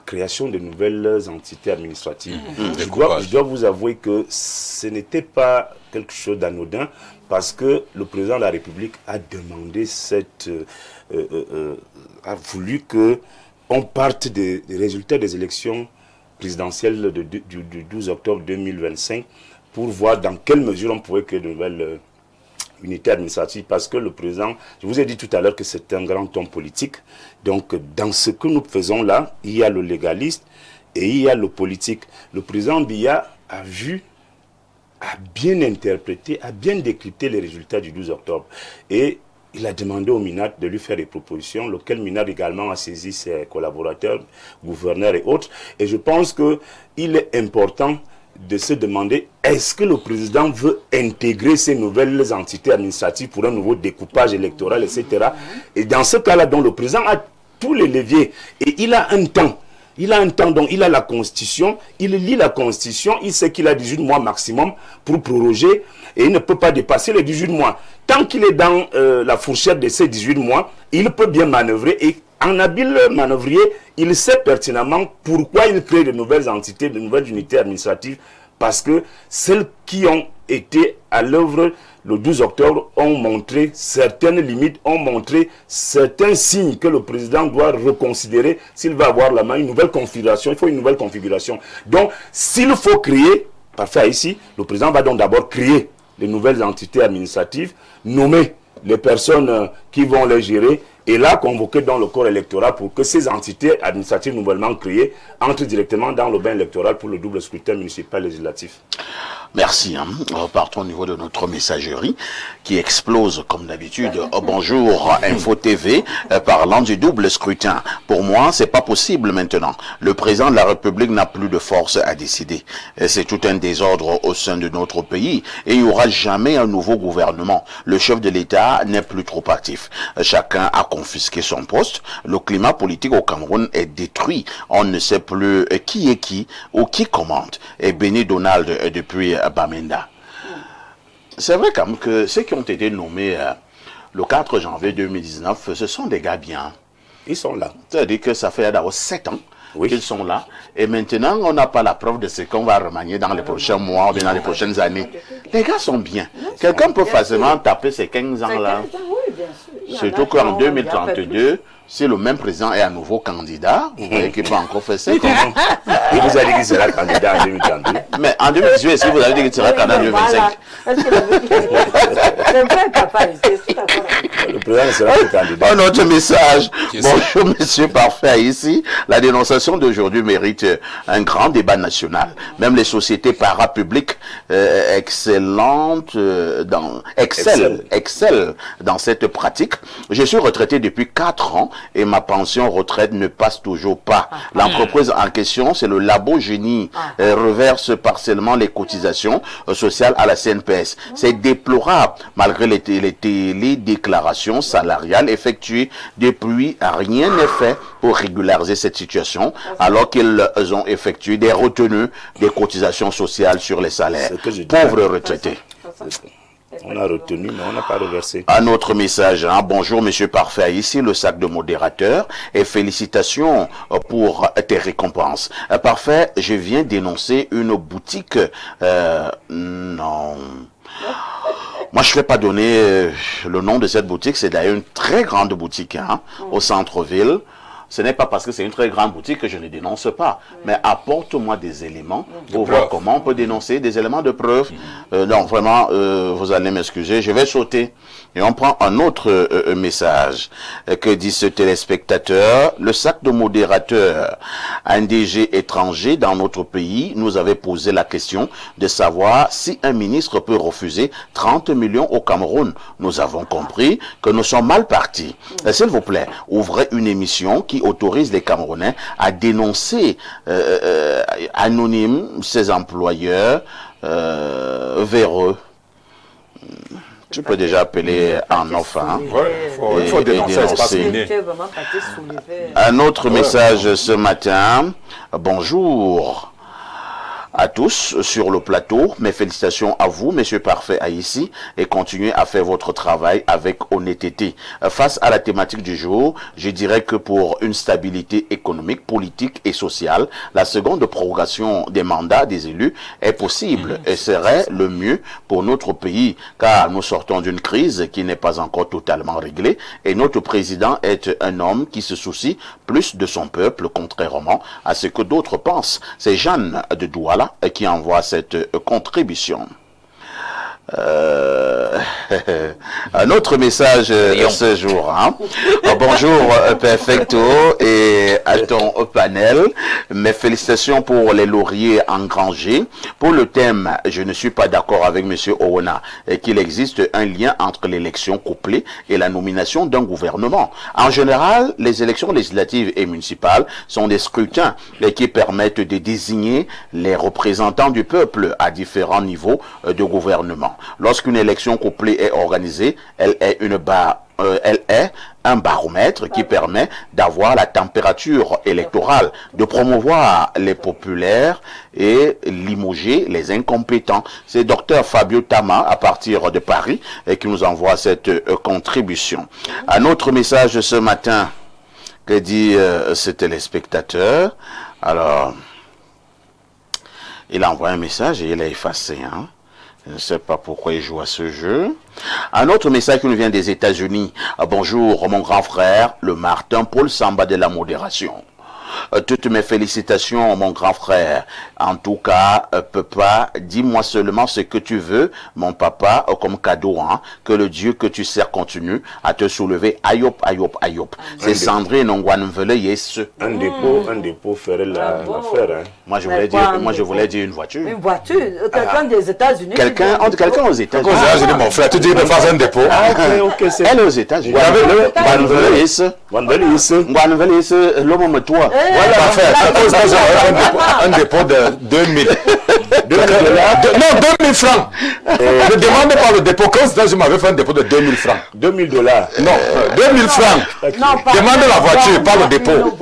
D: création de nouvelles entités administratives. Je dois vous avouer que ce n'était pas quelque chose d'anodin, parce que le président de la République a demandé a voulu qu'on parte des résultats des élections présidentielles du 12 octobre 2025 pour voir dans quelle mesure on pouvait créer de nouvelles unités administratives, parce que le président, je vous ai dit tout à l'heure que c'est un grand homme politique. Donc dans ce que nous faisons là, il y a le légaliste et il y a le politique. Le président Biya a bien interprété, a bien décrypté les résultats du 12 octobre. Et il a demandé au MINAD de lui faire des propositions, lequel MINAD également a saisi ses collaborateurs, gouverneurs et autres. Et je pense qu'il est important de se demander, est-ce que le président veut intégrer ces nouvelles entités administratives pour un nouveau découpage électoral, etc. Et dans ce cas-là, donc, le président a tous les leviers et il a un temps. Donc il a la Constitution, il lit la Constitution, il sait qu'il a 18 mois maximum pour proroger et il ne peut pas dépasser les 18 mois. Tant qu'il est dans la fourchette de ces 18 mois, il peut bien manœuvrer et en habile manœuvrier, il sait pertinemment pourquoi il crée de nouvelles entités, de nouvelles unités administratives, parce que celles qui ont été à l'œuvre le 12 octobre ont montré certaines limites, ont montré certains signes que le président doit reconsidérer s'il va avoir la main, une nouvelle configuration. Il faut une nouvelle configuration. Donc, s'il faut créer, parfait ici, le président va donc d'abord créer les nouvelles entités administratives, nommer les personnes qui vont les gérer, et là convoquer dans le corps électoral pour que ces entités administratives nouvellement créées entrent directement dans le bain électoral pour le double scrutin municipal législatif.
A: Merci. Partons au niveau de notre messagerie qui explose comme d'habitude. Bonjour, Info TV, parlant du double scrutin. Pour moi, c'est pas possible maintenant. Le président de la République n'a plus de force à décider. C'est tout un désordre au sein de notre pays et il n'y aura jamais un nouveau gouvernement. Le chef de l'État n'est plus trop actif. Chacun a confisqué son poste. Le climat politique au Cameroun est détruit. On ne sait plus qui est qui ou qui commande. Et Benny Donald depuis Bamenda. C'est vrai quand même que ceux qui ont été nommés le 4 janvier 2019, ce sont des gars bien.
D: Ils sont là.
A: C'est-à-dire que ça fait d'abord 7 ans
D: oui.
A: qu'ils sont là. Et maintenant, on n'a pas la preuve de ce qu'on va remanier dans les prochains mois ou bien dans les prochaines années. Les gars sont bien. Quelqu'un peut facilement taper ces 15 ans-là. Surtout qu'en 2032, si le même président est à nouveau candidat, vous voyez qu'il peut encore faire ça.
D: Il vous a dit qu'il sera candidat en 2032.
A: Mais en 2018, si vous avez dit qu'il sera candidat en 2025.
D: Le président sera candidat.
A: Un autre message. Bonjour, monsieur Parfait. Ici, la dénonciation d'aujourd'hui mérite un grand débat national. Même les sociétés parapubliques excellent dans cette pratique. Je suis retraité depuis 4 ans et ma pension retraite ne passe toujours pas. L'entreprise en question, c'est le Labo Génie, reverse partiellement les cotisations sociales à la CNPS. C'est déplorable, malgré les télédéclarations salariales effectuées depuis, rien n'est fait pour régulariser cette situation, alors qu'ils ont effectué des retenues des cotisations sociales sur les salaires. Pauvres retraités.
D: On a retenu, mais on n'a pas reversé.
A: Un autre message. Bonjour, monsieur Parfait. Ici, le sac de modérateur. Et félicitations pour tes récompenses. Parfait, je viens dénoncer une boutique. Non. Moi, je ne vais pas donner le nom de cette boutique. C'est d'ailleurs une très grande boutique au centre-ville. Ce n'est pas parce que c'est une très grande boutique que je ne dénonce pas. Mais apporte-moi des éléments pour voir comment on peut dénoncer, des éléments de preuve. Non, vraiment, vous allez m'excuser. Je vais sauter. Et on prend un autre message. Que dit ce téléspectateur? Le sac de modérateur, un DG étranger dans notre pays, nous avait posé la question de savoir si un ministre peut refuser 30 millions au Cameroun. Nous avons compris que nous sommes mal partis. S'il vous plaît, ouvrez une émission qui autorise les Camerounais à dénoncer anonyme ses employeurs véreux. Tu peux déjà appeler en offre.
B: Il faut dénoncer.
A: Un autre message ce matin. Bonjour à tous sur le plateau. Mes félicitations à vous, monsieur Parfait Haïssi, et continuez à faire votre travail avec honnêteté. Face à la thématique du jour, je dirais que pour une stabilité économique, politique et sociale, la seconde prorogation des mandats des élus est possible et serait le mieux pour notre pays, car nous sortons d'une crise qui n'est pas encore totalement réglée et notre président est un homme qui se soucie plus de son peuple, contrairement à ce que d'autres pensent. C'est Jeanne de Douala qui envoie cette contribution. Un autre message ce jour. Bonjour Perfecto et à ton panel. Mes félicitations pour les lauriers engrangés. Pour le thème, je ne suis pas d'accord avec Monsieur Owona qu'il existe un lien entre l'élection couplée et la nomination d'un gouvernement. En général, les élections législatives et municipales sont des scrutins qui permettent de désigner les représentants du peuple à différents niveaux de gouvernement. Lorsqu'une élection couplée est organisée, elle est un baromètre qui permet d'avoir la température électorale, de promouvoir les populaires et limoger les incompétents. C'est Dr Fabio Tama à partir de Paris qui nous envoie cette contribution. Un autre message ce matin que dit ce téléspectateur. Alors, il a envoyé un message et il a effacé. Je ne sais pas pourquoi il joue à ce jeu. Un autre message qui nous vient des États-Unis. Bonjour mon grand frère, le Martin Paul Samba de la modération. toutes mes félicitations, mon grand frère. En tout cas, papa, dis-moi seulement ce que tu veux, mon papa, comme cadeau, hein, que le Dieu que tu sers continue à te soulever. Ayop, ayop, ayop. C'est Sandrine Ngwanvele Yes.
D: Un dépôt ferait l'affaire. Hein.
A: Moi, je voulais dire une voiture.
C: Une voiture. Quelqu'un des États-Unis.
A: Quelqu'un aux États-Unis.
B: Mon frère, tu dis de faire un dépôt.
A: Ok, c'est elle aux États-Unis. L'homme me toi.
B: Voilà, parfait. Un dépôt de 2000. Non, 2000 francs. Ne demandez pas le dépôt. Quand je m'avais fait un dépôt de 2000 francs.
D: $2000.
B: Non, 2000 francs. Demande la voiture, pas le dépôt.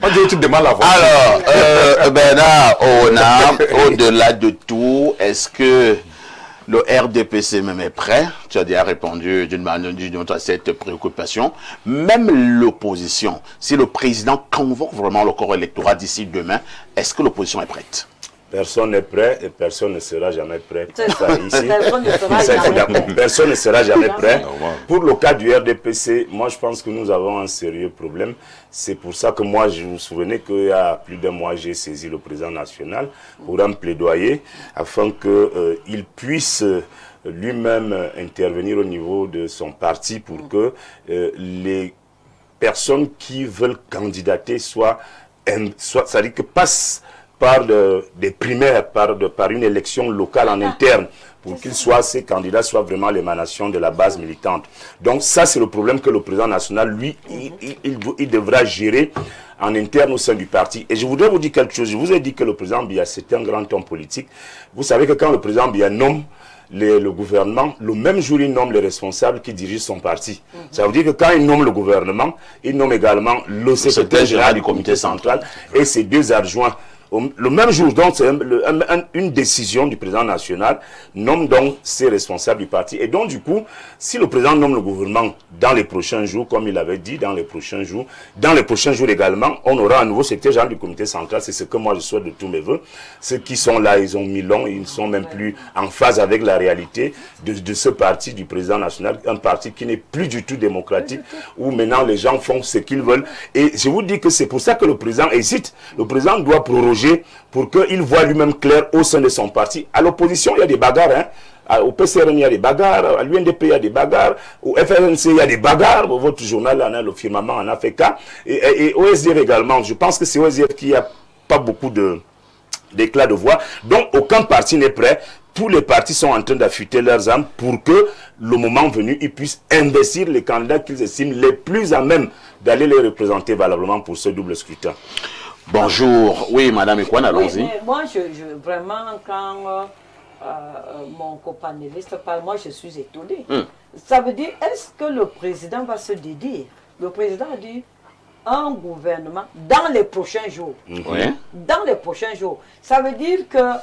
B: On dit que tu demandes la voiture.
A: Alors, Bernard, au-delà de tout, est-ce que le RDPC même est prêt? Tu as déjà répondu d'une manière d'une autre à cette préoccupation. Même l'opposition, si le président convoque vraiment le corps électoral d'ici demain, est-ce que l'opposition est prête?
D: Personne n'est prêt et personne ne sera jamais prêt.
C: Personne
D: ne sera jamais prêt. Pour le cas du RDPC, moi je pense que nous avons un sérieux problème. C'est pour ça que moi, je vous souvenez qu'il y a plus d'un mois, j'ai saisi le président national pour un plaidoyer afin qu'il puisse lui-même intervenir au niveau de son parti pour que les personnes qui veulent candidater c'est-à-dire que passent par des primaires, par une élection locale en interne, pour qu'ils soient, ces candidats soient vraiment l'émanation de la base militante. Donc ça, c'est le problème que le président national, lui, il devra gérer en interne au sein du parti. Et je voudrais vous dire quelque chose. Je vous ai dit que le président Biya, c'est un grand homme politique. Vous savez que quand le président Biya nomme le gouvernement, le même jour, il nomme les responsables qui dirigent son parti. Ça veut dire que quand il nomme le gouvernement, il nomme également le secrétaire général du comité central et ses deux adjoints. Le même jour, donc, c'est une décision du président national, nomme donc ses responsables du parti. Et donc, du coup, si le président nomme le gouvernement dans les prochains jours, comme il avait dit, dans les prochains jours également, on aura un nouveau secrétaire général du comité central. C'est ce que moi je souhaite de tous mes voeux. Ceux qui sont là, ils ont mis long, ils ne sont même plus en phase avec la réalité de ce parti du président national, un parti qui n'est plus du tout démocratique, où maintenant les gens font ce qu'ils veulent. Et je vous dis que c'est pour ça que le président hésite. Le président doit proroger pour qu'il voit lui-même clair au sein de son parti. À l'opposition, il y a des bagarres. Hein. Au PCRN, il y a des bagarres. À l'UNDP, il y a des bagarres. Au FRNC, il y a des bagarres. Votre journal, le firmament, en a fait cas. Et au SDF également. Je pense que c'est au SDF qui a pas beaucoup d'éclat de voix. Donc, aucun parti n'est prêt. Tous les partis sont en train d'affûter leurs armes pour que, le moment venu, ils puissent investir les candidats qu'ils estiment les plus à même d'aller les représenter valablement pour ce double scrutin.
A: Bonjour. Oui, Madame Ekwan, allons-y.
C: Oui, moi, vraiment, quand mon copanéliste parle, moi, je suis étonné. Ça veut dire, est-ce que le président va se dédier? Le président a dit un gouvernement dans les prochains jours.
A: Oui.
C: Dans les prochains jours. Ça veut dire que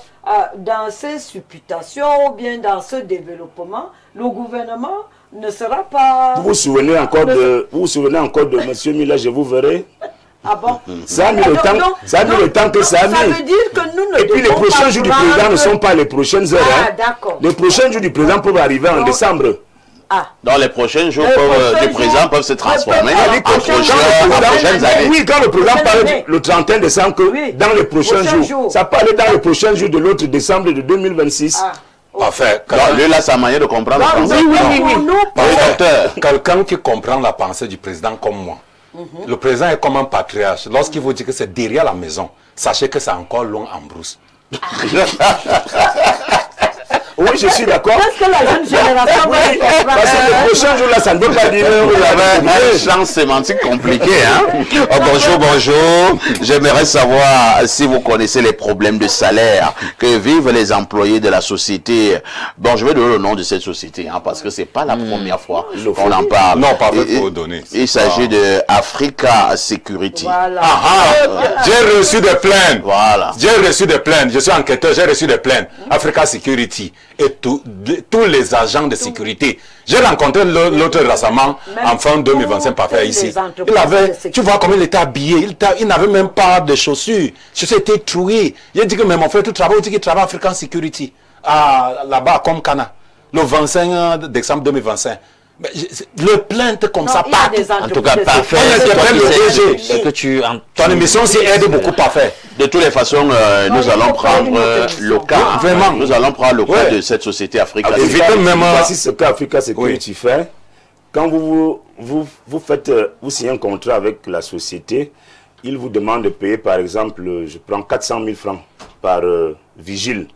C: dans ces supputations ou bien dans ce développement, le gouvernement ne sera pas...
D: Vous vous souvenez encore de M. Mila, je vous verrai.
C: Ah bon?
D: Ça a mis le temps que ça a mis.
C: Ça veut dire que nous ne...
D: Et puis les prochains jours du président ne sont pas les prochaines heures.
C: Ah, d'accord.
D: Les prochains jours du président peuvent arriver en décembre.
C: Ah.
A: Dans les prochains jours, les présidents peuvent se transformer en
D: prochaines années. Oui, quand le président parle le 31 décembre, que dans les prochains jours, ça parlait dans les prochains jours de l'autre décembre de 2026.
C: Ah.
B: Enfin,
A: lui, là, sa manière de comprendre la pensée.
B: Oui. Quelqu'un qui comprend la pensée du président comme moi. Le président est comme un patriarche. Lorsqu'il vous dit que c'est derrière la maison, sachez que c'est encore long en brousse.
D: Oui, je suis d'accord.
C: Est-ce que la jeune génération va comprendre?
D: Parce que le prochain jour, là, ça ne doit pas dire...
A: Vous avez un champ sémantique compliqué, hein? Bonjour. J'aimerais savoir si vous connaissez les problèmes de salaire que vivent les employés de la société. Bon, je vais donner le nom de cette société, hein, parce que c'est pas la première fois qu'on en parle.
B: Non, pas pour donner.
A: Il s'agit de Africa Security.
C: Voilà.
B: J'ai reçu des plaintes.
A: Voilà.
B: J'ai reçu des plaintes. Je suis enquêteur, j'ai reçu des plaintes. Africa Security et tous les agents de sécurité. J'ai rencontré l'autre récemment, en fin 2025, par faire ici. Tu vois comment il était habillé. Il n'avait même pas de chaussures. Chaussures étaient trouées. J'ai dit que mais mon frère, tu travailles, il travaille African Security. Là-bas, comme Cana. Le 25 décembre 2025. Le plainte comme ça,
C: il y a
B: pas.
C: des
E: En tout cas,
C: entreprises
E: parfait.
B: On interprète le DG.
E: Ce que tu
B: Ton émission s'y aide beaucoup parfait.
A: De toutes les façons, nous allons prendre le cas.
B: Vraiment.
A: Nous allons prendre le cas
B: Ouais.
A: de cette société africaine.
B: Évitez même...
D: Voici ce qu'Africa Security
B: Oui.
D: fait. Quand vous signez un contrat avec la société, il vous demande de payer, par exemple, je prends 400 000 francs par vigile.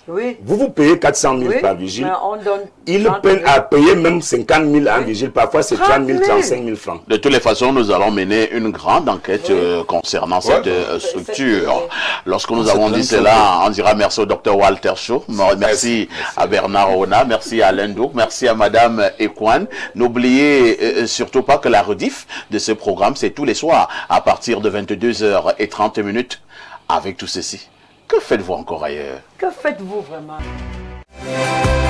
C: Oui.
D: Vous payez 400 000
C: Oui,
D: par vigile.
C: mais on donne
D: Il
C: 30
D: peine
C: 000.
D: à payer même 50 000 en vigile. Parfois, c'est 30 000,
C: 30 000.
D: 35 000 francs.
A: De toutes les façons, nous allons mener une grande enquête concernant cette structure. Lorsque nous avons dit cela, on dira merci au Dr Walter Shaw, merci à Bernard Ona, merci à Alain Douk, merci à Madame Ekwan. N'oubliez surtout pas que la rediff de ce programme, c'est tous les soirs à partir de 22h30 avec tout ceci. Que faites-vous encore ailleurs?
C: Que faites-vous vraiment?